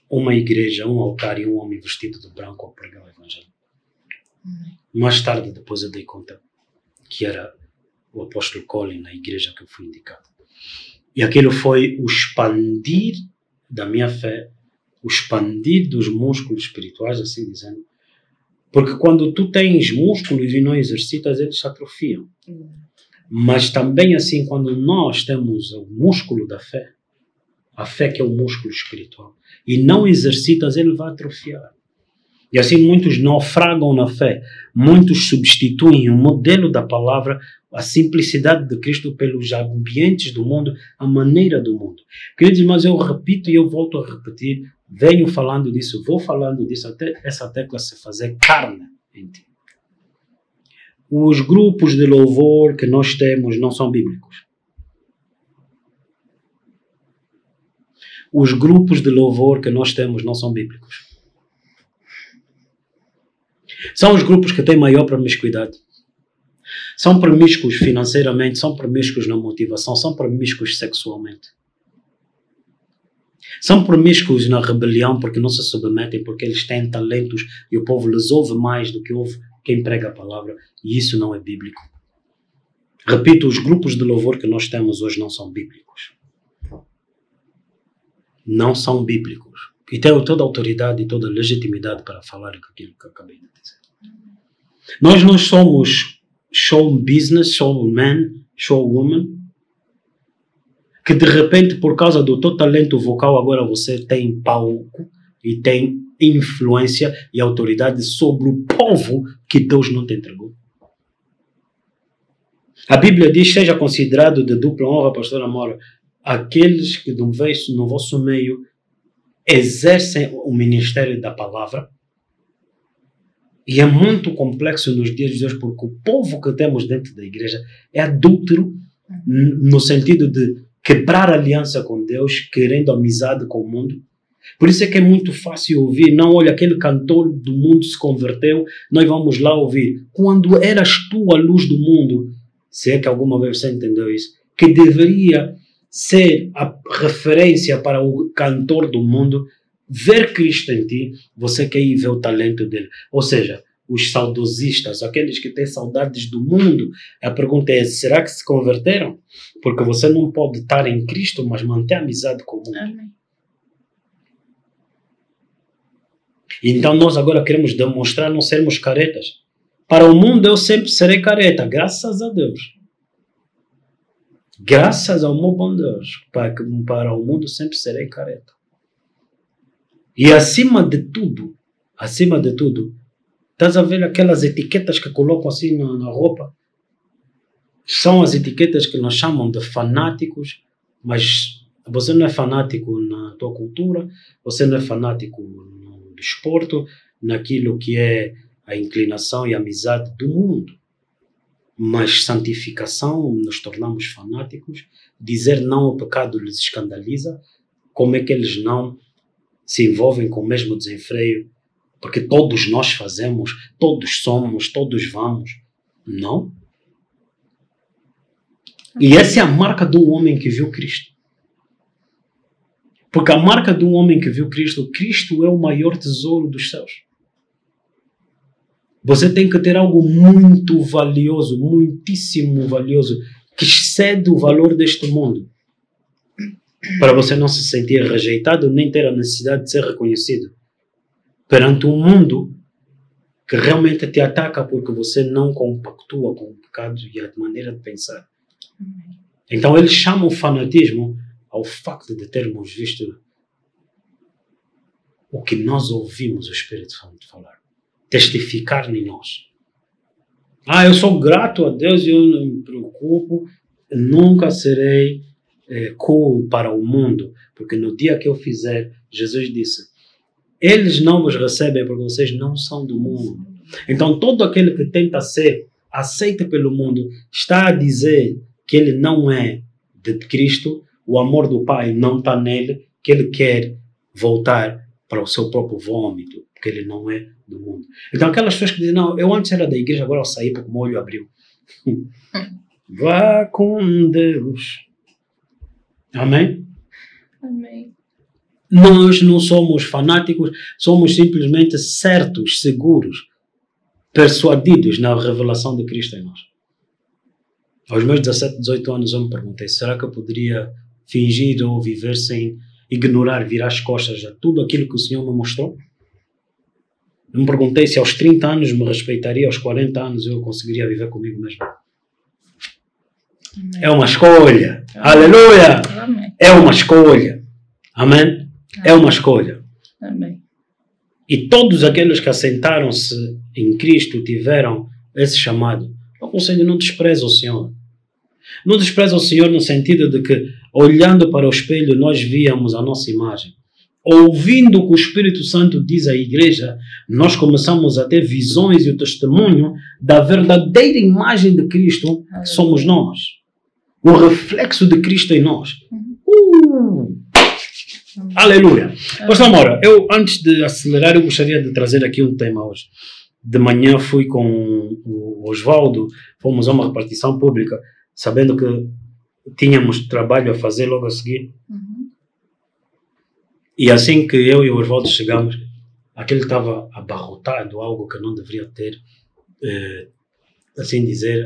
uma igreja, um altar e um homem vestido de branco a pregar o Evangelho. Mais tarde, depois eu dei conta que era o apóstolo Colin na igreja que eu fui indicado. E aquilo foi o expandir da minha fé, o expandir dos músculos espirituais, assim dizendo. Porque quando tu tens músculos e não exercitas, eles se atrofiam. Mas também assim, quando nós temos o músculo da fé, a fé que é o músculo espiritual, e não exercitas, ele vai atrofiar. E assim muitos naufragam na fé, muitos substituem o modelo da palavra, a simplicidade de Cristo pelos ambientes do mundo, a maneira do mundo. Queridos irmãos, eu repito e eu volto a repetir, venho falando disso, vou falando disso, até essa tecla se fazer carne em ti. Os grupos de louvor que nós temos não são bíblicos. Os grupos de louvor que nós temos não são bíblicos. São os grupos que têm maior promiscuidade. São promíscuos financeiramente, são promíscuos na motivação, são promíscuos sexualmente. São promíscuos na rebelião porque não se submetem, porque eles têm talentos e o povo les ouve mais do que ouve quem prega a palavra. E isso não é bíblico. Repito, os grupos de louvor que nós temos hoje não são bíblicos. Não são bíblicos. E tenho toda a autoridade e toda a legitimidade para falar aquilo que eu acabei de dizer. Nós não somos show business, showman, showwoman, que de repente, por causa do teu talento vocal, agora você tem palco e tem influência e autoridade sobre o povo que Deus não te entregou. A Bíblia diz, seja considerado de dupla honra, pastor Amora, aqueles que no vosso meio exercem o ministério da palavra. E é muito complexo nos dias de hoje, porque o povo que temos dentro da igreja é adúltero no sentido de quebrar a aliança com Deus, querendo amizade com o mundo. Por isso é que é muito fácil ouvir, não, olha, aquele cantor do mundo se converteu, nós vamos lá ouvir. Quando eras tu a luz do mundo, se é que alguma vez você entendeu isso, que deveria ser a referência para o cantor do mundo, ver Cristo em ti, você quer ir ver o talento dele. Ou seja, os saudosistas, aqueles que têm saudades do mundo, a pergunta é, será que se converteram? Porque você não pode estar em Cristo, mas manter amizade com o mundo. Amém. Então nós agora queremos demonstrar não sermos caretas. Para o mundo eu sempre serei careta, graças a Deus. Graças ao meu bom Deus, para o mundo sempre serei careta. E acima de tudo, estás a ver aquelas etiquetas que colocam assim na roupa? São as etiquetas que nós chamamos de fanáticos, mas você não é fanático na tua cultura, você não é fanático no desporto, naquilo que é a inclinação e a amizade do mundo. Mas santificação, nos tornamos fanáticos, dizer não ao pecado lhes escandaliza, como é que eles não se envolvem com o mesmo desenfreio? Porque todos nós fazemos, todos somos, todos vamos. Não. E essa é a marca de um homem que viu Cristo. Porque a marca de um homem que viu Cristo, Cristo é o maior tesouro dos céus. Você tem que ter algo muito valioso, muitíssimo valioso, que excede o valor deste mundo, para você não se sentir rejeitado, nem ter a necessidade de ser reconhecido perante um mundo que realmente te ataca porque você não compactua com o pecado e a maneira de pensar. Então eles chamam o fanatismo ao facto de termos visto o que nós ouvimos o Espírito Santo falar, testificar em nós. Eu sou grato a Deus e eu não me preocupo, nunca serei cool para o mundo, porque no dia que eu fizer, Jesus disse, eles não vos recebem porque vocês não são do mundo. Então todo aquele que tenta ser aceito pelo mundo está a dizer que ele não é de Cristo, o amor do Pai não está nele, que ele quer voltar para o seu próprio vômito, porque ele não é do mundo. Então aquelas pessoas que dizem, não, eu antes era da igreja, agora eu saí porque o meu olho abriu. Vá com Deus. Amém? Amém. Nós não somos fanáticos, somos simplesmente certos, seguros, persuadidos na revelação de Cristo em nós. Aos meus 17, 18 anos eu me perguntei, será que eu poderia fingir ou viver sem ignorar, virar as costas a tudo aquilo que o Senhor me mostrou? Eu me perguntei se aos 30 anos me respeitaria, aos 40 anos eu conseguiria viver comigo mesmo. Amém. É uma escolha. Amém. Aleluia! Amém. É uma escolha. Amém? Amém. É uma escolha. Amém. E todos aqueles que assentaram-se em Cristo tiveram esse chamado. Eu aconselho, não despreze o Senhor. Não despreze o Senhor no sentido de que, olhando para o espelho, nós víamos a nossa imagem. Ouvindo o que o Espírito Santo diz à igreja, nós começamos a ter visões e o testemunho da verdadeira imagem de Cristo, que somos nós. O reflexo de Cristo em nós. Aleluia! Pastor Moura, eu antes de acelerar, eu gostaria de trazer aqui um tema hoje. De manhã fui com o Osvaldo, fomos a uma repartição pública, sabendo que tínhamos trabalho a fazer logo a seguir. E assim que eu e o Osvaldo chegamos, aquele estava abarrotado, algo que não deveria ter, assim dizer,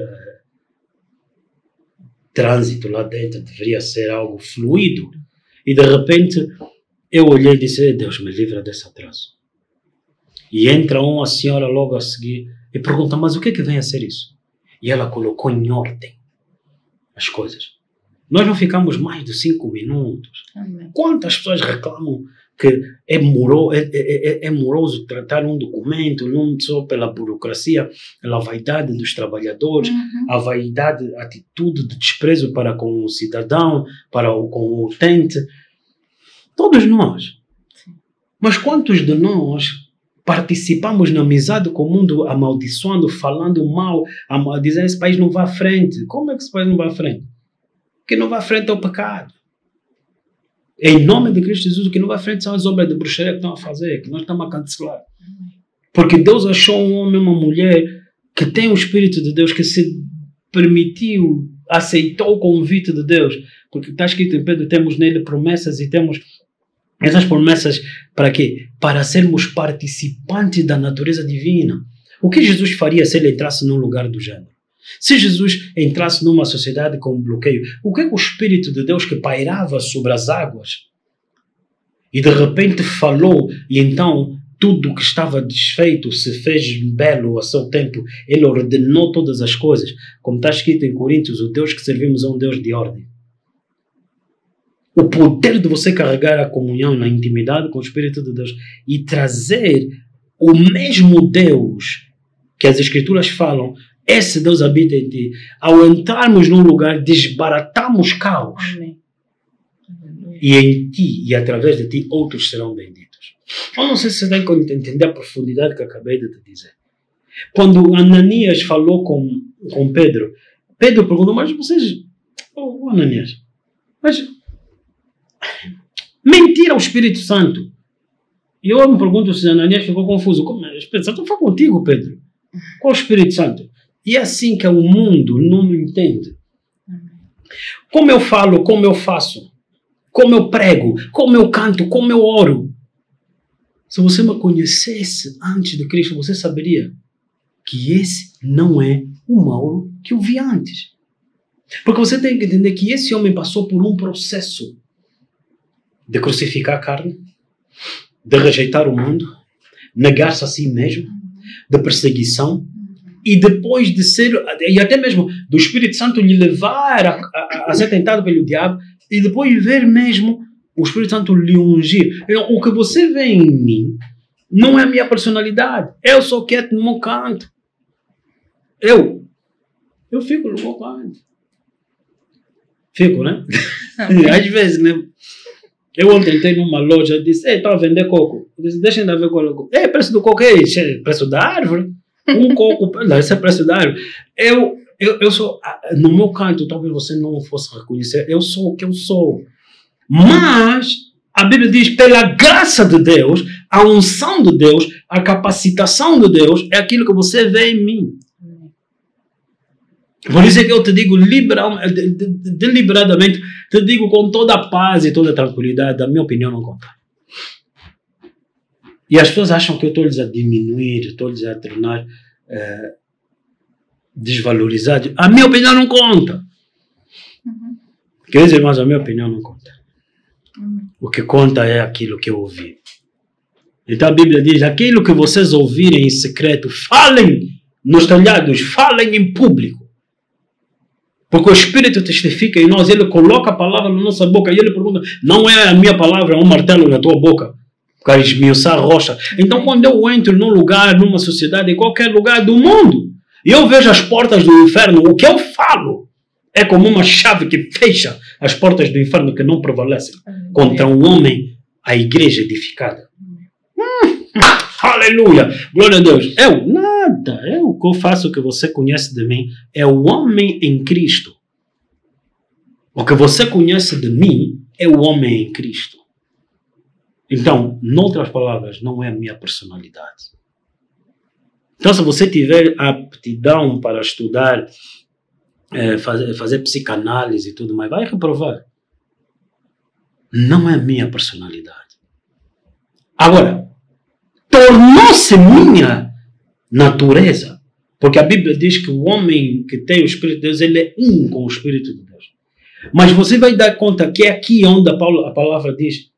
trânsito lá dentro, deveria ser algo fluido. E de repente eu olhei e disse, Deus me livra desse atraso. E entra uma senhora logo a seguir e pergunta, mas o que é que vem a ser isso? E ela colocou em ordem as coisas. Nós não ficamos mais de 5 minutos. Amém. Quantas pessoas reclamam que é moroso tratar um documento, não só pela burocracia, pela vaidade dos trabalhadores, a vaidade, a atitude de desprezo para com o cidadão, com o utente. Todos nós. Sim. Mas quantos de nós participamos na amizade com o mundo, amaldiçoando, falando mal, dizendo esse país não vai à frente? Como é que esse país não vai à frente? Que não vai à frente é o pecado. Em nome de Cristo Jesus, o que não vai à frente são as obras de bruxaria que estão a fazer, que nós estamos a cancelar. Porque Deus achou um homem, uma mulher que tem o Espírito de Deus, que se permitiu, aceitou o convite de Deus. Porque está escrito em Pedro, temos nele promessas e temos essas promessas para quê? Para sermos participantes da natureza divina. O que Jesus faria se ele entrasse num lugar do gênero? Se Jesus entrasse numa sociedade com um bloqueio, o que é que o Espírito de Deus que pairava sobre as águas e de repente falou e então tudo que estava desfeito se fez belo a seu tempo. Ele ordenou todas as coisas. Como está escrito em Coríntios, o Deus que servimos é um Deus de ordem. O poder de você carregar a comunhão na intimidade com o Espírito de Deus e trazer o mesmo Deus que as Escrituras falam, esse Deus habita em ti. Ao entrarmos num lugar, desbaratamos caos. Amém. E em ti e através de ti outros serão benditos. Eu não sei se você tem que entender a profundidade que acabei de te dizer. Quando Ananias falou com Pedro, Pedro perguntou, mas vocês... Oh, Ananias, mas... Mentira ao Espírito Santo. E eu me pergunto se Ananias ficou confuso. Como é? O Espírito Santo foi contigo, Pedro. Qual o Espírito Santo? E é assim que o mundo não me entende. Como eu falo, como eu faço, como eu prego, como eu canto, como eu oro. Se você me conhecesse antes de Cristo, você saberia que esse não é o Mauro que eu vi antes. Porque você tem que entender que esse homem passou por um processo de crucificar a carne, de rejeitar o mundo, negar-se a si mesmo, de perseguição, e depois de ser, e até mesmo do Espírito Santo lhe levar a ser tentado pelo diabo, e depois ver mesmo o Espírito Santo lhe ungir. Então, o que você vê em mim não é a minha personalidade. Eu sou quieto no meu canto. Eu fico no meu canto. Fico, né? Às vezes, né? Eu ontem entrei numa loja e disse, ei, estão a vender coco. Eu disse, deixem de ver coco. Ei, preço do coco é preço da árvore. Um coco, não, esse é preço da árvore. Eu sou, no meu canto, talvez você não fosse reconhecer, eu sou o que eu sou. Mas a Bíblia diz, pela graça de Deus, a unção de Deus, a capacitação de Deus, é aquilo que você vê em mim. Por isso é que eu te digo deliberadamente, te digo com toda a paz e toda a tranquilidade, a minha opinião não conta. E as pessoas acham que eu estou-lhes a diminuir, estou-lhes a tornar desvalorizados. A minha opinião não conta. Queridos irmãos, a minha opinião não conta. O que conta é aquilo que eu ouvi. Então a Bíblia diz, aquilo que vocês ouvirem em secreto, falem nos telhados, falem em público. Porque o Espírito testifica em nós, ele coloca a palavra na nossa boca e ele pergunta, não é a minha palavra, é um martelo na tua boca para esmiuçar a rocha. Então quando eu entro num lugar, numa sociedade, em qualquer lugar do mundo, e eu vejo as portas do inferno, o que eu falo é como uma chave que fecha as portas do inferno que não prevalecem contra um homem, a igreja edificada. Aleluia! Glória a Deus! Nada. O que eu faço, o que você conhece de mim, é o homem em Cristo. O que você conhece de mim é o homem em Cristo. Então, em outras palavras, não é a minha personalidade. Então, se você tiver aptidão para estudar, fazer psicanálise e tudo mais, vai reprovar. Não é a minha personalidade. Agora, tornou-se minha natureza. Porque a Bíblia diz que o homem que tem o Espírito de Deus, ele é um com o Espírito de Deus. Mas você vai dar conta que é aqui onde a palavra diz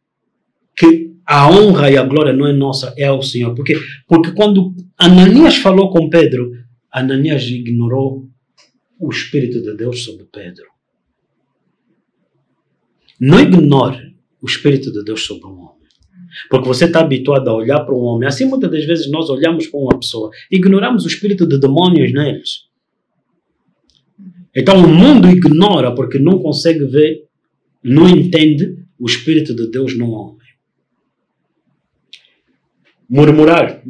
que a honra e a glória não é nossa, é ao Senhor. Porque quando Ananias falou com Pedro, Ananias ignorou o Espírito de Deus sobre Pedro. Não ignore o Espírito de Deus sobre um homem. Porque você está habituado a olhar para um homem. Assim, muitas das vezes nós olhamos para uma pessoa e ignoramos o espírito de demônios neles. Então o mundo ignora porque não consegue ver, não entende o Espírito de Deus num homem. Murmurar.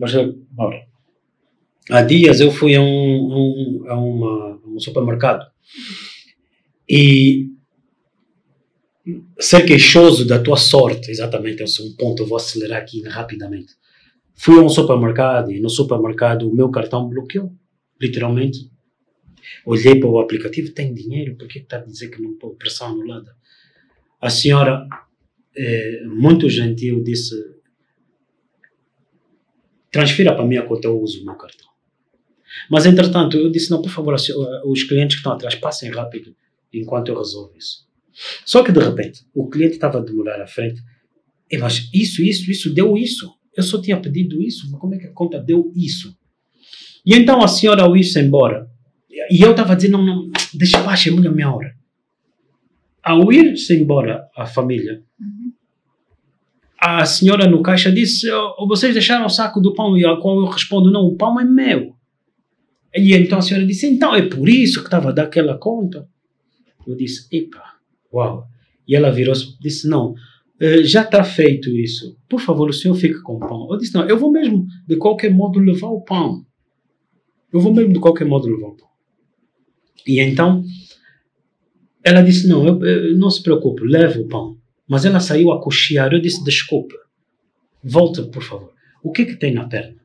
Há dias eu fui a um supermercado e ser queixoso da tua sorte, exatamente, esse é um ponto, eu vou acelerar aqui rapidamente. Fui a um supermercado e no supermercado o meu cartão bloqueou, literalmente. Olhei para o aplicativo, tem dinheiro, por que está a dizer que não estou pressão anulada? A senhora, muito gentil, disse, transfira para a minha conta, eu uso o meu cartão. Mas entretanto, eu disse, não, por favor, os clientes que estão atrás, passem rápido enquanto eu resolvo isso. Só que de repente, o cliente estava a demorar à frente. Mas isso deu isso. eu só tinha pedido isso, mas como é que a conta deu isso? E então a senhora, ao ir-se embora, e eu estava a dizer, não, despacha, é minha hora. Ao ir-se embora a família, a senhora no caixa disse, vocês deixaram o saco do pão, e ao qual eu respondo, não, o pão é meu. E então a senhora disse, então é por isso que estava a dar aquela conta. Eu disse, epa, uau. E ela virou-se e disse, não, já está feito isso, por favor, o senhor fica com o pão. Eu disse, não, eu vou mesmo de qualquer modo levar o pão. Eu vou mesmo de qualquer modo levar o pão. E então, ela disse, não, não se preocupe, leve o pão. Mas ela saiu a cochear. Eu disse, desculpa, volta, por favor. O que tem na perna?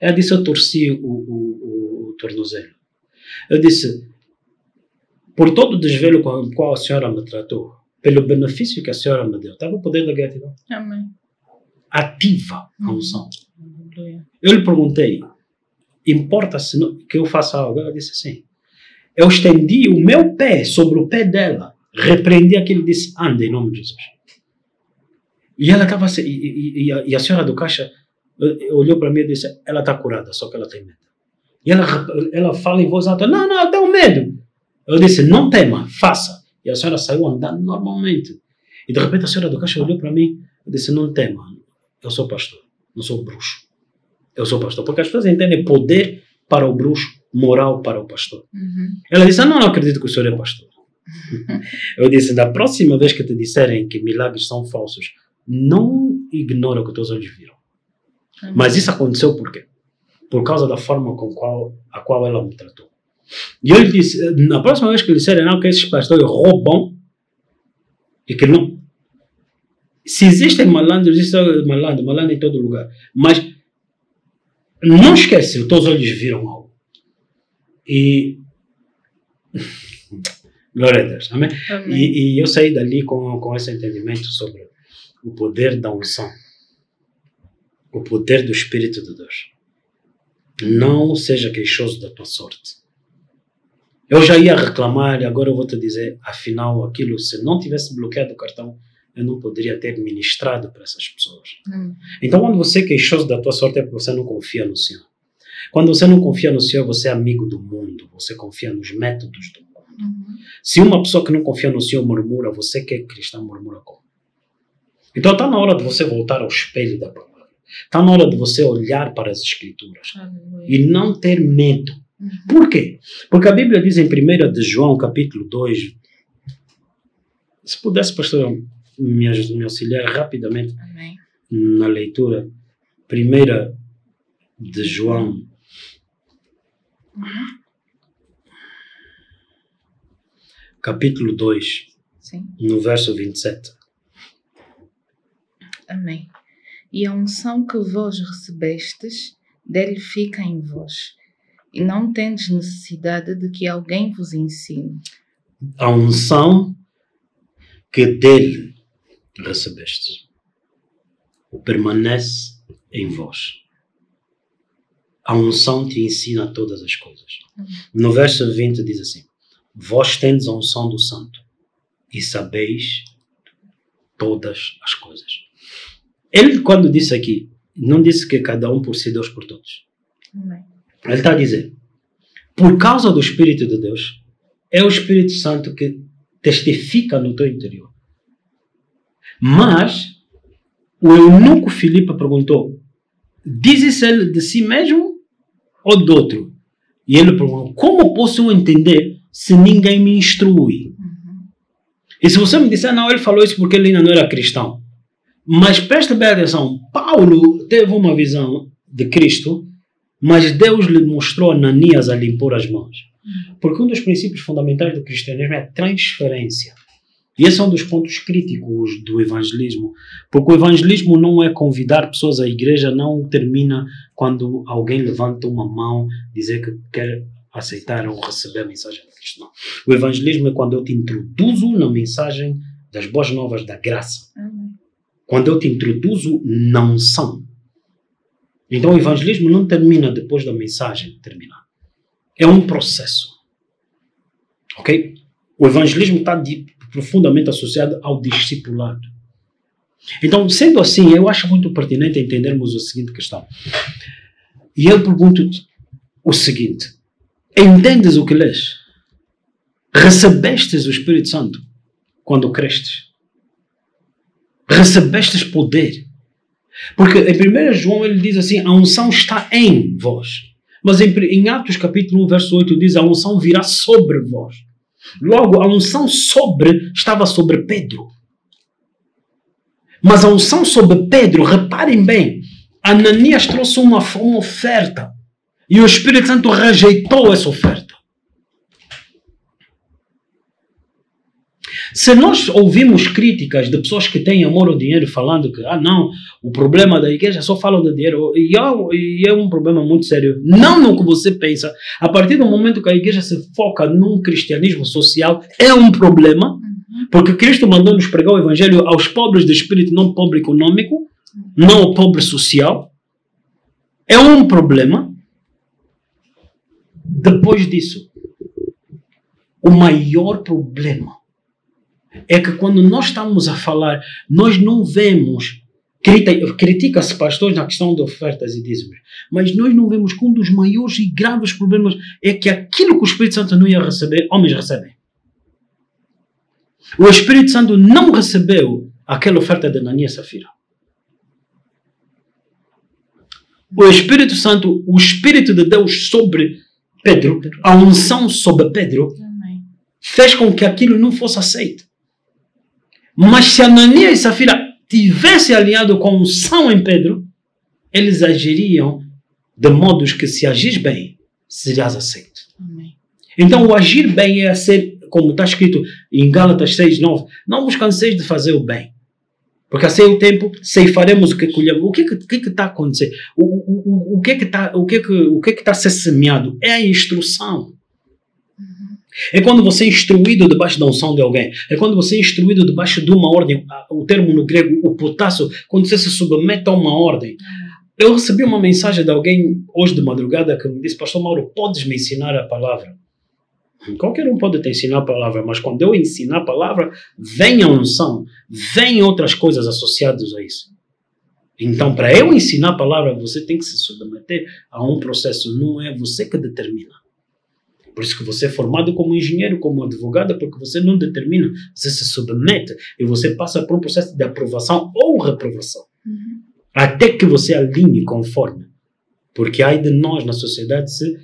Ela disse, eu torci o tornozelo. Eu disse, por todo o desvelo com o qual a senhora me tratou, pelo benefício que a senhora me deu, estava o poder da gratidão. Amém. Ativa a unção. Eu lhe perguntei, importa-se que eu faça algo? Ela disse sim. Eu estendi o meu pé sobre o pé dela, repreendi aquilo e disse, anda em nome de Jesus. E ela estava assim, e a senhora do caixa olhou para mim e disse, ela está curada, só que ela tem medo. E ela fala em voz alta, não, eu tenho medo. Eu disse, não tema, faça. E a senhora saiu andando normalmente. E de repente a senhora do caixa olhou para mim e disse, não tema, eu sou pastor, não sou bruxo. Eu sou pastor. Porque as pessoas entendem poder para o bruxo, moral para o pastor. Ela disse, não acredito que o senhor é pastor. Eu disse, da próxima vez que te disserem que milagres são falsos, não ignora o que teus olhos viram. Mas isso aconteceu por quê? Por causa da forma a qual ela me tratou. E eu lhe disse, na próxima vez que lhe disserem não, que esses pastores roubam e que não. Se existem malandros, existe malandro em todo lugar. Mas não esquece, os teus olhos viram algo. E glória a Deus, amém? E eu saí dali com esse entendimento sobre o poder da unção, o poder do Espírito de Deus. Não seja queixoso da tua sorte. Eu já ia reclamar e agora eu vou te dizer, afinal, aquilo, se não tivesse bloqueado o cartão, eu não poderia ter ministrado para essas pessoas. Então, quando você é queixoso da tua sorte, é porque você não confia no Senhor. Quando você não confia no Senhor, você é amigo do mundo, você confia nos métodos do mundo. Se uma pessoa que não confia no Senhor murmura, você que é cristão murmura como? Então está na hora de você voltar ao espelho da palavra. Está na hora de você olhar para as Escrituras e não ter medo. Por quê? Porque a Bíblia diz em 1 de João, capítulo 2, se pudesse, pastor, me auxiliar rapidamente na leitura. 1 de João, capítulo 2, no verso 27. Amém. E a unção que vós recebestes, dele fica em vós, e não tendes necessidade de que alguém vos ensine. A unção que dele recebestes permanece em vós. A unção te ensina todas as coisas. No verso 20 diz assim, vós tendes a unção do Santo e sabeis todas as coisas. Ele, quando disse aqui, não disse que cada um por si, Deus por todos. Ele está a dizer, por causa do Espírito de Deus, é o Espírito Santo que testifica no teu interior. Mas, o eunuco Filipe perguntou, diz ele de si mesmo ou de outro? E ele perguntou, como posso eu entender se ninguém me instrui? E se você me disser, não, ele falou isso porque ele ainda não era cristão. Mas preste bem atenção, Paulo teve uma visão de Cristo, mas Deus lhe mostrou Ananias a lhe impor as mãos. Porque um dos princípios fundamentais do cristianismo é a transferência. E esse é um dos pontos críticos do evangelismo. Porque o evangelismo não é convidar pessoas à igreja, não termina quando alguém levanta uma mão, dizer que quer aceitar ou receber a mensagem de Cristo. Não. O evangelismo é quando eu te introduzo na mensagem das boas novas da graça. Quando eu te introduzo na unção. Então o evangelismo não termina depois da mensagem terminar. É um processo. Ok? O evangelismo está profundamente associado ao discipulado. Então, sendo assim, eu acho muito pertinente entendermos a seguinte questão. E eu pergunto-te o seguinte: entendes o que lês? Recebestes o Espírito Santo quando crestes? Recebestes poder? Porque em 1 João ele diz assim: a unção está em vós. Mas em Atos capítulo 1, verso 8 diz: a unção virá sobre vós. Logo, a unção estava sobre Pedro. Mas a unção sobre Pedro, reparem bem, Ananias trouxe uma oferta e o Espírito Santo rejeitou essa oferta. Se nós ouvimos críticas de pessoas que têm amor ao dinheiro falando que, não, o problema da igreja só fala de dinheiro, e é um problema muito sério, não no que você pensa. A partir do momento que a igreja se foca num cristianismo social, é um problema, porque Cristo mandou nos pregar o evangelho aos pobres de espírito, não pobre econômico, não ao pobre social. É um problema. Depois disso, o maior problema é que quando nós estamos a falar, nós não vemos, critica-se pastores na questão de ofertas e dízimos, mas nós não vemos que um dos maiores e graves problemas é que aquilo que o Espírito Santo não ia receber, homens recebem. O Espírito Santo não recebeu aquela oferta de Ananias e Safira. O Espírito Santo, o Espírito de Deus sobre Pedro, a unção sobre Pedro, fez com que aquilo não fosse aceito. Mas se Ananias e Safira tivessem alinhado com a unção em Pedro, eles agiriam de modos que, se agis bem, serás aceito. Amém. Então, o agir bem é ser, como está escrito em Gálatas 6:9, não vos canseis de fazer o bem, porque assim o tempo ceifaremos o que colhemos. O que está acontecendo? O que está a ser semeado? É a instrução. É quando você é instruído debaixo da unção de alguém. É quando você é instruído debaixo de uma ordem. O termo no grego, o potasso, quando você se submete a uma ordem. Eu recebi uma mensagem de alguém hoje de madrugada que me disse: pastor Mauro, podes me ensinar a palavra? Qualquer um pode te ensinar a palavra, mas quando eu ensinar a palavra, vem a unção, vem outras coisas associadas a isso. Então, para eu ensinar a palavra, você tem que se submeter a um processo. Não é você que determina. Por isso que você é formado como engenheiro, como advogado, porque você não determina, você se submete e você passa por um processo de aprovação ou reprovação. Até que você alinhe conforme. Porque ai de nós na sociedade se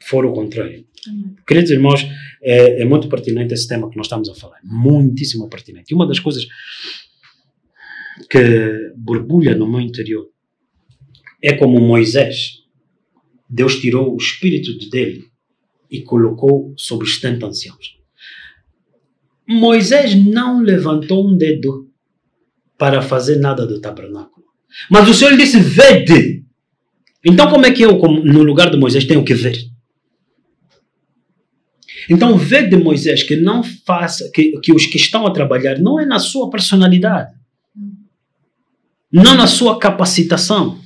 for o contrário. Queridos irmãos, é muito pertinente esse tema que nós estamos a falar. Muitíssimo pertinente. E uma das coisas que borbulha no meu interior é como Moisés, Deus tirou o espírito dele e colocou sobre os 70 anciãos. Moisés não levantou um dedo para fazer nada do tabernáculo. Mas o Senhor disse: vede. Então como é que eu, no lugar de Moisés, tenho que ver? Então vede Moisés que não faça, que os que estão a trabalhar não é na sua personalidade, não na sua capacitação.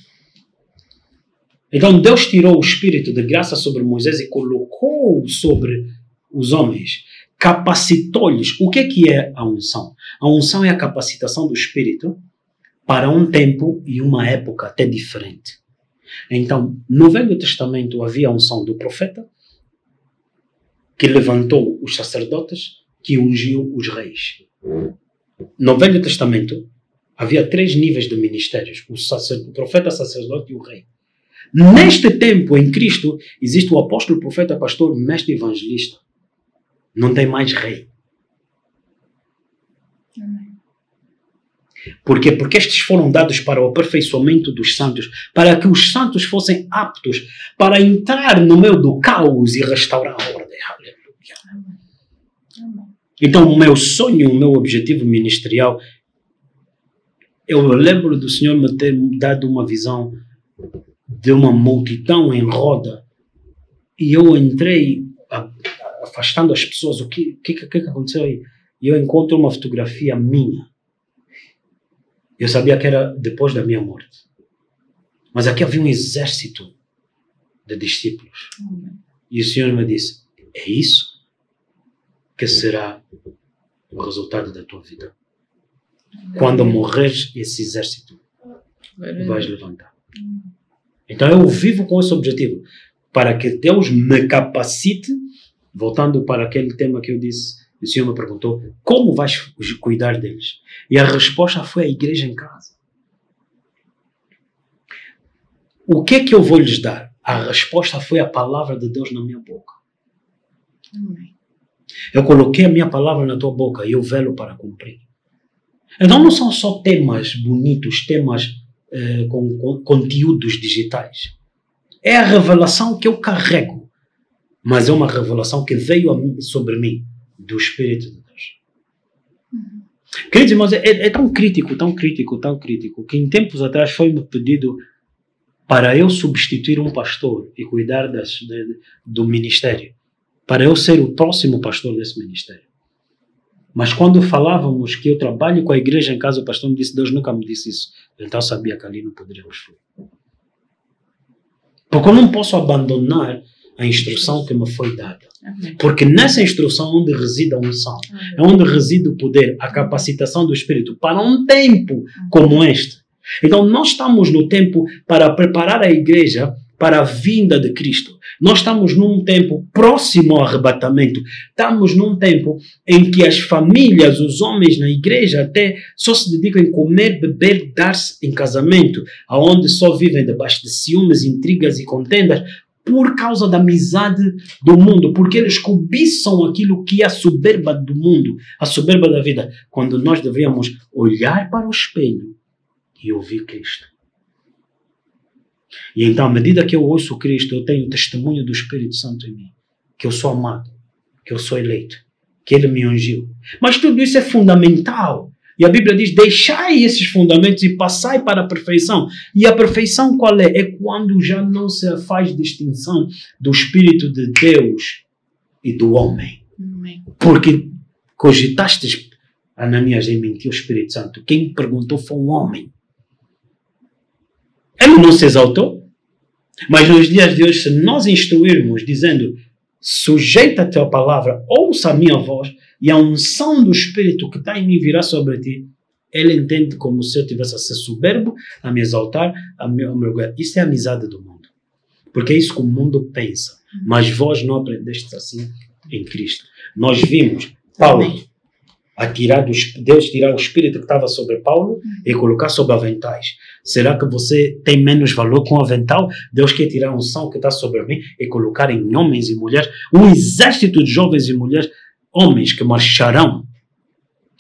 Então Deus tirou o espírito de graça sobre Moisés e colocou sobre os homens, capacitou-lhes. O que é a unção? A unção é a capacitação do espírito para um tempo e uma época até diferente. Então, no Velho Testamento havia a unção do profeta, que levantou os sacerdotes, que ungiu os reis. No Velho Testamento havia 3 níveis de ministérios: o profeta, sacerdote e o rei. Neste tempo, em Cristo, existe o apóstolo, profeta, pastor, mestre, evangelista. Não tem mais rei. Por quê? Porque estes foram dados para o aperfeiçoamento dos santos, para que os santos fossem aptos para entrar no meio do caos e restaurar a ordem. Aleluia. Então, o meu sonho, o meu objetivo ministerial, eu lembro do Senhor me ter dado uma visão de uma multidão em roda, e eu entrei afastando as pessoas. O que aconteceu aí? E eu encontro uma fotografia minha. Eu sabia que era depois da minha morte, mas aqui havia um exército de discípulos. E o Senhor me disse: é isso que será o resultado da tua vida. Quando morreres, esse exército vais levantar. Então eu vivo com esse objetivo, para que Deus me capacite, voltando para aquele tema que eu disse, o Senhor me perguntou, como vais cuidar deles? E a resposta foi a igreja em casa. O que é que eu vou lhes dar? A resposta foi a palavra de Deus na minha boca. Amém. Eu coloquei a minha palavra na tua boca e eu velo para cumprir. Então não são só temas bonitos, temas com conteúdos digitais. É a revelação que eu carrego, mas é uma revelação que veio sobre mim, do Espírito de Deus. Queridos irmãos, é tão crítico, que em tempos atrás foi-me pedido para eu substituir um pastor e cuidar do ministério, para eu ser o próximo pastor desse ministério. Mas quando falávamos que eu trabalho com a igreja em casa, o pastor me disse, Deus nunca me disse isso. Então eu sabia que ali não poderíamos fluir. Porque eu não posso abandonar a instrução que me foi dada. Amém. Porque nessa instrução onde reside a unção, é onde reside o poder, a capacitação do Espírito para um tempo como este. Então nós estamos no tempo para preparar a igreja para a vinda de Cristo. Nós estamos num tempo próximo ao arrebatamento. Estamos num tempo em que as famílias, os homens na igreja até só se dedicam em comer, beber, dar-se em casamento, aonde só vivem debaixo de ciúmes, intrigas e contendas por causa da amizade do mundo, porque eles cobiçam aquilo que é a soberba do mundo, a soberba da vida, quando nós deveríamos olhar para o espelho e ouvir Cristo. E então, à medida que eu ouço Cristo, eu tenho o testemunho do Espírito Santo em mim, que eu sou amado, que eu sou eleito, que Ele me ungiu. Mas tudo isso é fundamental. E a Bíblia diz, deixai esses fundamentos e passai para a perfeição. E a perfeição qual é? É quando já não se faz distinção do Espírito de Deus e do homem. Amém. Porque cogitastes, Ananias, em mentir o Espírito Santo. Quem perguntou foi um homem. Ele não se exaltou. Mas nos dias de hoje, se nós instruirmos dizendo, sujeita-te à palavra, ouça a minha voz, e a unção do Espírito que está em mim virá sobre ti, ele entende como se eu tivesse a ser soberbo, a me exaltar, a me orgulhar. Isso é a amizade do mundo. Porque é isso que o mundo pensa. Mas vós não aprendestes assim em Cristo. Nós vimos Paulo Deus tirar o Espírito que estava sobre Paulo e colocar sobre aventais. Será que você tem menos valor com o avental? Deus quer tirar a unção que está sobre mim e colocar em homens e mulheres, um exército de jovens e mulheres, homens que marcharão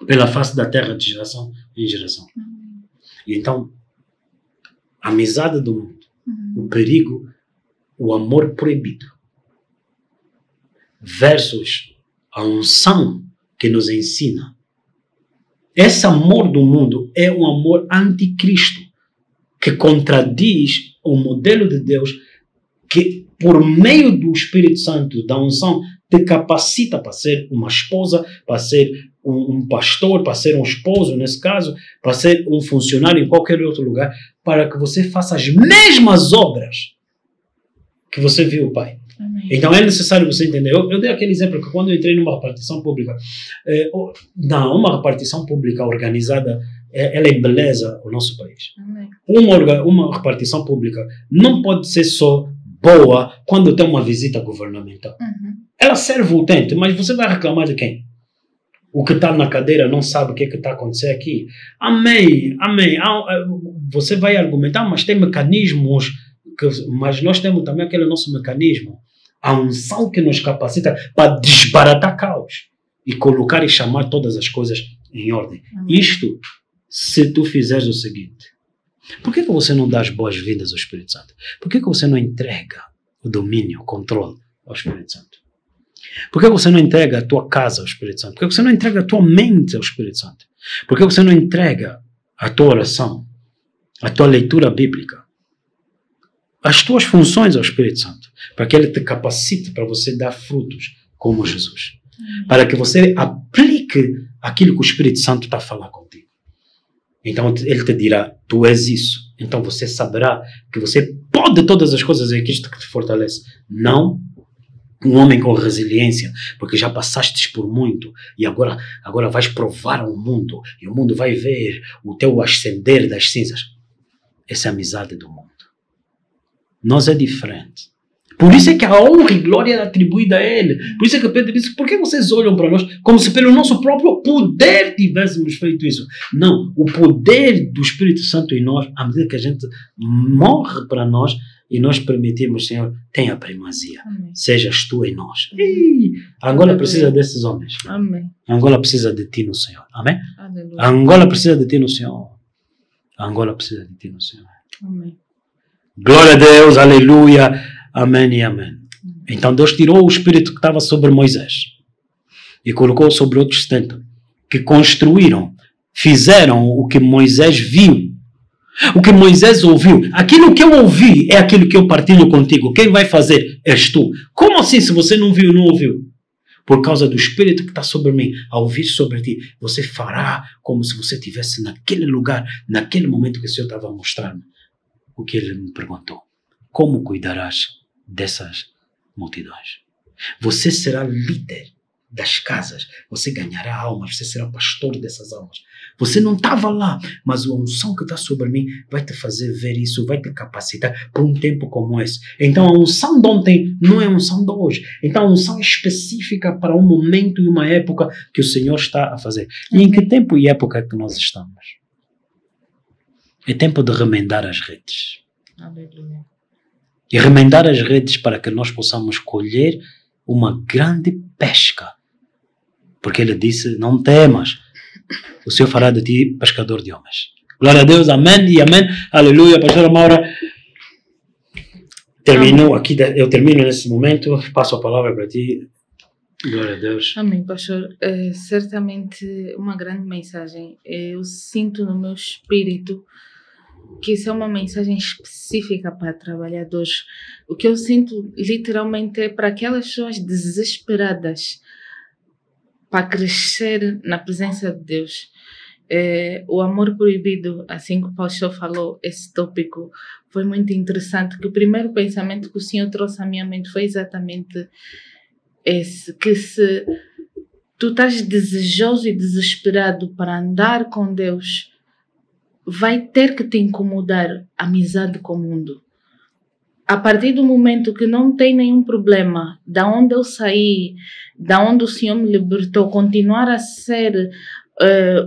pela face da terra de geração em geração. E então, a amizade do mundo, o perigo, o amor proibido, versus a unção que nos ensina. Esse amor do mundo é um amor anticristo, que contradiz o modelo de Deus, que por meio do Espírito Santo, da unção, te capacita para ser uma esposa, para ser um pastor, para ser um esposo, nesse caso, para ser um funcionário em qualquer outro lugar, para que você faça as mesmas obras que você viu o Pai. Amém. Então é necessário você entender. Eu dei aquele exemplo que quando eu entrei numa repartição pública, uma repartição pública organizada, ela embeleza o nosso país. Amém. Uma repartição pública não pode ser só boa quando tem uma visita governamental. Ela serve o utente, mas você vai reclamar de quem? O que está na cadeira não sabe o que está acontecendo aqui. Amém. Você vai argumentar, mas tem mecanismos, mas nós temos também aquele nosso mecanismo, a unção que nos capacita para desbaratar caos e colocar e chamar todas as coisas em ordem. Amém. Isto, se tu fizeres o seguinte, por que você não dá as boas-vindas ao Espírito Santo? Por que você não entrega o domínio, o controle ao Espírito Santo? Por que você não entrega a tua casa ao Espírito Santo? Por que você não entrega a tua mente ao Espírito Santo? Por que você não entrega a tua oração, a tua leitura bíblica, as tuas funções ao Espírito Santo, para que ele te capacite para você dar frutos como Jesus? Para que você aplique aquilo que o Espírito Santo está a falar contigo. Então ele te dirá, tu és isso. Então você saberá que você pode todas as coisas em Cristo que te fortalece. Não Um homem com resiliência, porque já passaste por muito e agora vais provar ao mundo e o mundo vai ver o teu ascender das cinzas. Essa é a amizade do mundo. Nós é diferente. Por isso é que a honra e glória é atribuída a Ele. Por isso é que Pedro disse, por que vocês olham para nós como se pelo nosso próprio poder tivéssemos feito isso? Não, o poder do Espírito Santo em nós, à medida que a gente morre para nós e nós permitimos, Senhor, tenha primazia. Amém. Sejas Tu em nós. A Angola precisa desses homens. Amém. A Angola precisa de Ti no Senhor. Amém? Aleluia. A Angola precisa de Ti no Senhor. A Angola precisa de Ti no Senhor. Amém. Glória a Deus, aleluia. Amém e amém. Então Deus tirou o espírito que estava sobre Moisés e colocou sobre outros 70 que construíram, fizeram o que Moisés viu, o que Moisés ouviu. Aquilo que eu ouvi é aquilo que eu partilho contigo. Quem vai fazer és tu. Como assim se você não viu, não ouviu? Por causa do espírito que está sobre mim, ao vir sobre ti, você fará como se você estivesse naquele lugar, naquele momento que o Senhor estava a mostrar-me. O que Ele me perguntou. Como cuidarás dessas multidões? Você será líder das casas, você ganhará almas, você será pastor dessas almas. Você não estava lá, mas a unção que está sobre mim vai te fazer ver isso, vai te capacitar para um tempo como esse. Então a unção de ontem não é a unção de hoje. Então a unção é específica para um momento e uma época que o Senhor está a fazer. E em que tempo e época é que nós estamos? É tempo de remendar as redes. Aleluia. E remendar as redes para que nós possamos colher uma grande pesca. Porque Ele disse, não temas, o Senhor fará de ti pescador de homens. Glória a Deus, amém e amém, aleluia. Pastora Maura, terminou aqui, eu termino nesse momento, passo a palavra para ti. Glória a Deus. Amém, pastor. Certamente uma grande mensagem. Eu sinto no meu espírito que isso é uma mensagem específica para trabalhadores. O que eu sinto literalmente é para aquelas pessoas desesperadas para crescer na presença de Deus. O amor proibido, assim que o pastor falou, esse tópico foi muito interessante, que o primeiro pensamento que o Senhor trouxe à minha mente foi exatamente esse, que se tu estás desejoso e desesperado para andar com Deus, vai ter que te incomodar a amizade com o mundo. A partir do momento que não tem nenhum problema, da onde eu saí, da onde o Senhor me libertou, continuar a ser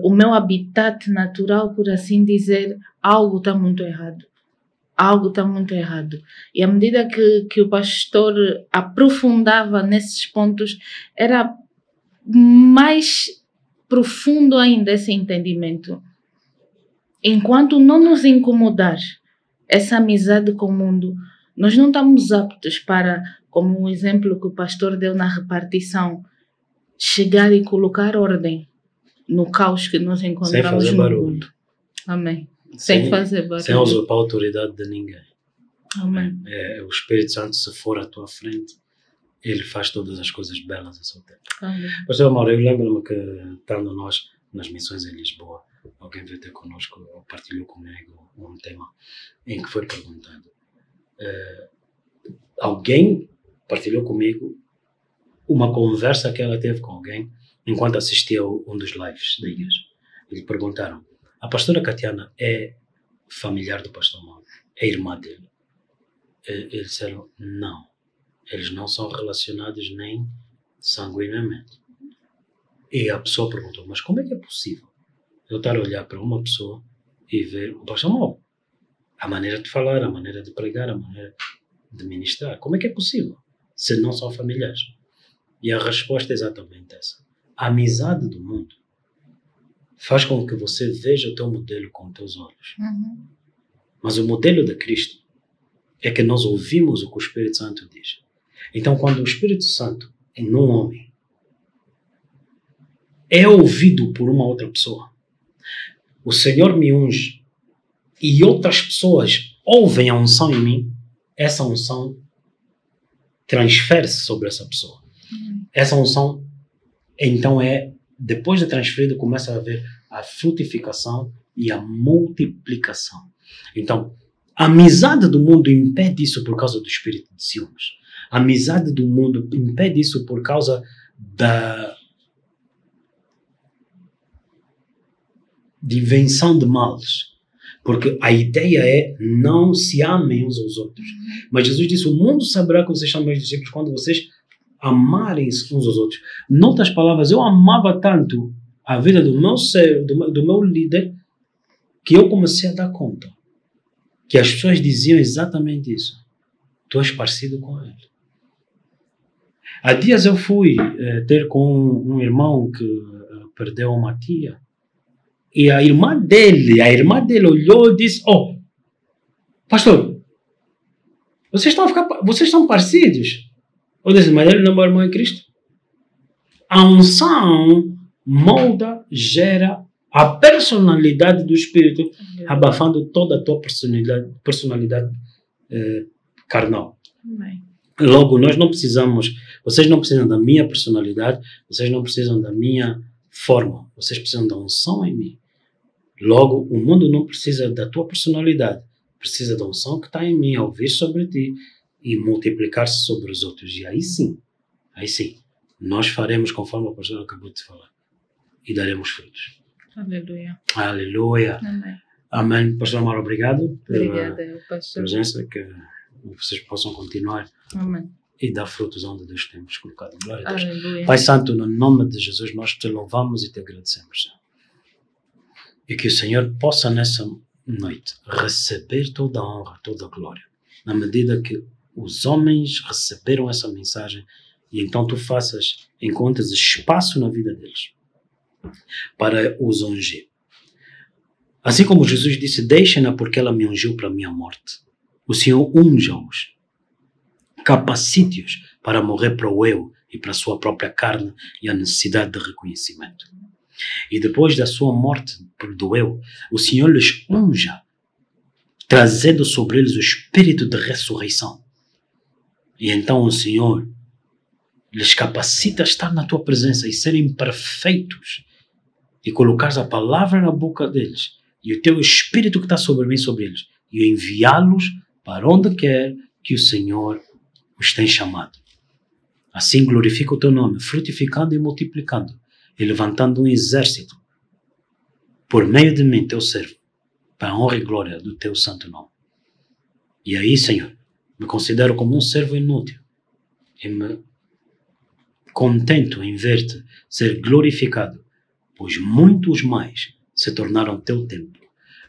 o meu habitat natural, por assim dizer, algo está muito errado. Algo está muito errado. E à medida que o pastor aprofundava nesses pontos, era mais profundo ainda esse entendimento. Enquanto não nos incomodar essa amizade com o mundo, nós não estamos aptos para, como o exemplo que o pastor deu na repartição, chegar e colocar ordem no caos que nós encontramos fazer no barulho. mundo. Amém. Sem fazer barulho. Sem usurpar a autoridade de ninguém. Amém. O Espírito Santo, se for à tua frente, Ele faz todas as coisas belas a seu tempo. Amém. Pastor Mauro, eu lembro-me que, estando nós nas missões em Lisboa, alguém veio ter connosco, partilhou comigo um tema em que foi perguntado. Alguém partilhou comigo uma conversa que ela teve com alguém enquanto assistia a um dos lives da igreja. Eles perguntaram, a pastora Catiana é familiar do pastor Mauro? É irmã dele? Eles disseram, não. Eles não são relacionados nem sanguineamente. E a pessoa perguntou, mas como é que é possível eu estar a olhar para uma pessoa e ver o pastor Mauro? A maneira de falar, a maneira de pregar, a maneira de ministrar. Como é que é possível? Se não são familiares. E a resposta é exatamente essa. A amizade do mundo faz com que você veja o teu modelo com os teus olhos. Uhum. Mas o modelo de Cristo é que nós ouvimos o que o Espírito Santo diz. Então, quando o Espírito Santo, em um homem, é ouvido por uma outra pessoa, o Senhor me unge e outras pessoas ouvem a unção em mim, essa unção transfere-se sobre essa pessoa. Essa unção, então, depois de transferido, começa a haver a frutificação e a multiplicação. Então, A amizade do mundo impede isso por causa do espírito de ciúmes. A amizade do mundo impede isso por causa de invenção de males. Porque a ideia é não se amem uns aos outros. Mas Jesus disse, o mundo saberá que vocês são meus discípulos quando vocês amarem-se uns aos outros. Noutras palavras, eu amava tanto a vida do meu ser, do meu líder, que eu comecei a dar conta que as pessoas diziam exatamente isso. Tu és parecido com ele. Há dias eu fui ter com um irmão que perdeu uma tia. E a irmã dele olhou e disse, oh, pastor, vocês estão parecidos. Eu disse, mas ele não é meu irmão em Cristo? A unção molda, gera a personalidade do Espírito, abafando toda a tua personalidade carnal. Amém. Logo, vocês não precisam da minha personalidade, vocês não precisam da minha forma, vocês precisam da unção em mim. Logo, o mundo não precisa da tua personalidade, precisa da unção que está em mim, ao vir sobre ti e multiplicar-se sobre os outros. E aí sim, nós faremos conforme a pastora acabou de falar e daremos frutos. Aleluia. Aleluia. Amém. Amém. Pastor Amaro, obrigado Obrigada, pela pastor. presença, que vocês possam continuar Amém. e dar frutos onde Deus tem nos colocado. Glória a Deus. Aleluia. Pai Santo, no nome de Jesus, nós te louvamos e te agradecemos, Senhor. E que o Senhor possa nessa noite receber toda a honra, toda a glória, na medida que os homens receberam essa mensagem e então tu encontres espaço na vida deles para os ungir. Assim como Jesus disse, deixem-na porque ela me ungiu para a minha morte. O Senhor unja-os, capacite-os para morrer para o eu e para a sua própria carne e a necessidade de reconhecimento. E depois da sua morte do eu, o Senhor lhes unja, trazendo sobre eles o espírito de ressurreição. E então o Senhor lhes capacita a estar na tua presença e serem perfeitos e colocares a palavra na boca deles e o teu espírito que está sobre mim, sobre eles, e enviá-los para onde quer que o Senhor os tem chamado. Assim glorifica o teu nome, frutificando e multiplicando e levantando um exército por meio de mim, teu servo, para a honra e glória do teu santo nome. E aí, Senhor, me considero como um servo inútil e me contento em ver-te ser glorificado, pois muitos mais se tornaram teu templo,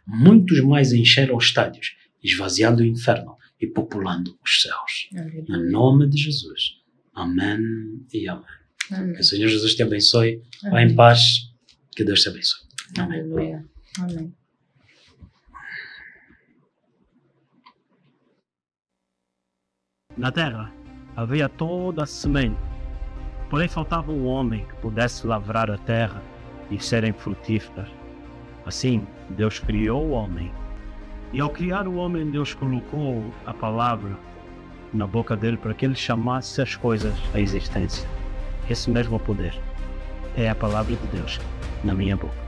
muitos mais encheram os estádios, esvaziando o inferno e populando os céus. Aleluia. Em nome de Jesus. Amém e amém. Amém. Que o Senhor Jesus te abençoe. Vá Amém. em paz. Que Deus te abençoe. Amém. Aleluia. Amém. Na terra havia toda a semente, porém faltava um homem que pudesse lavrar a terra e serem frutíferas. Assim, Deus criou o homem. E ao criar o homem, Deus colocou a palavra na boca dele para que ele chamasse as coisas à existência. Esse mesmo poder é a palavra de Deus na minha boca.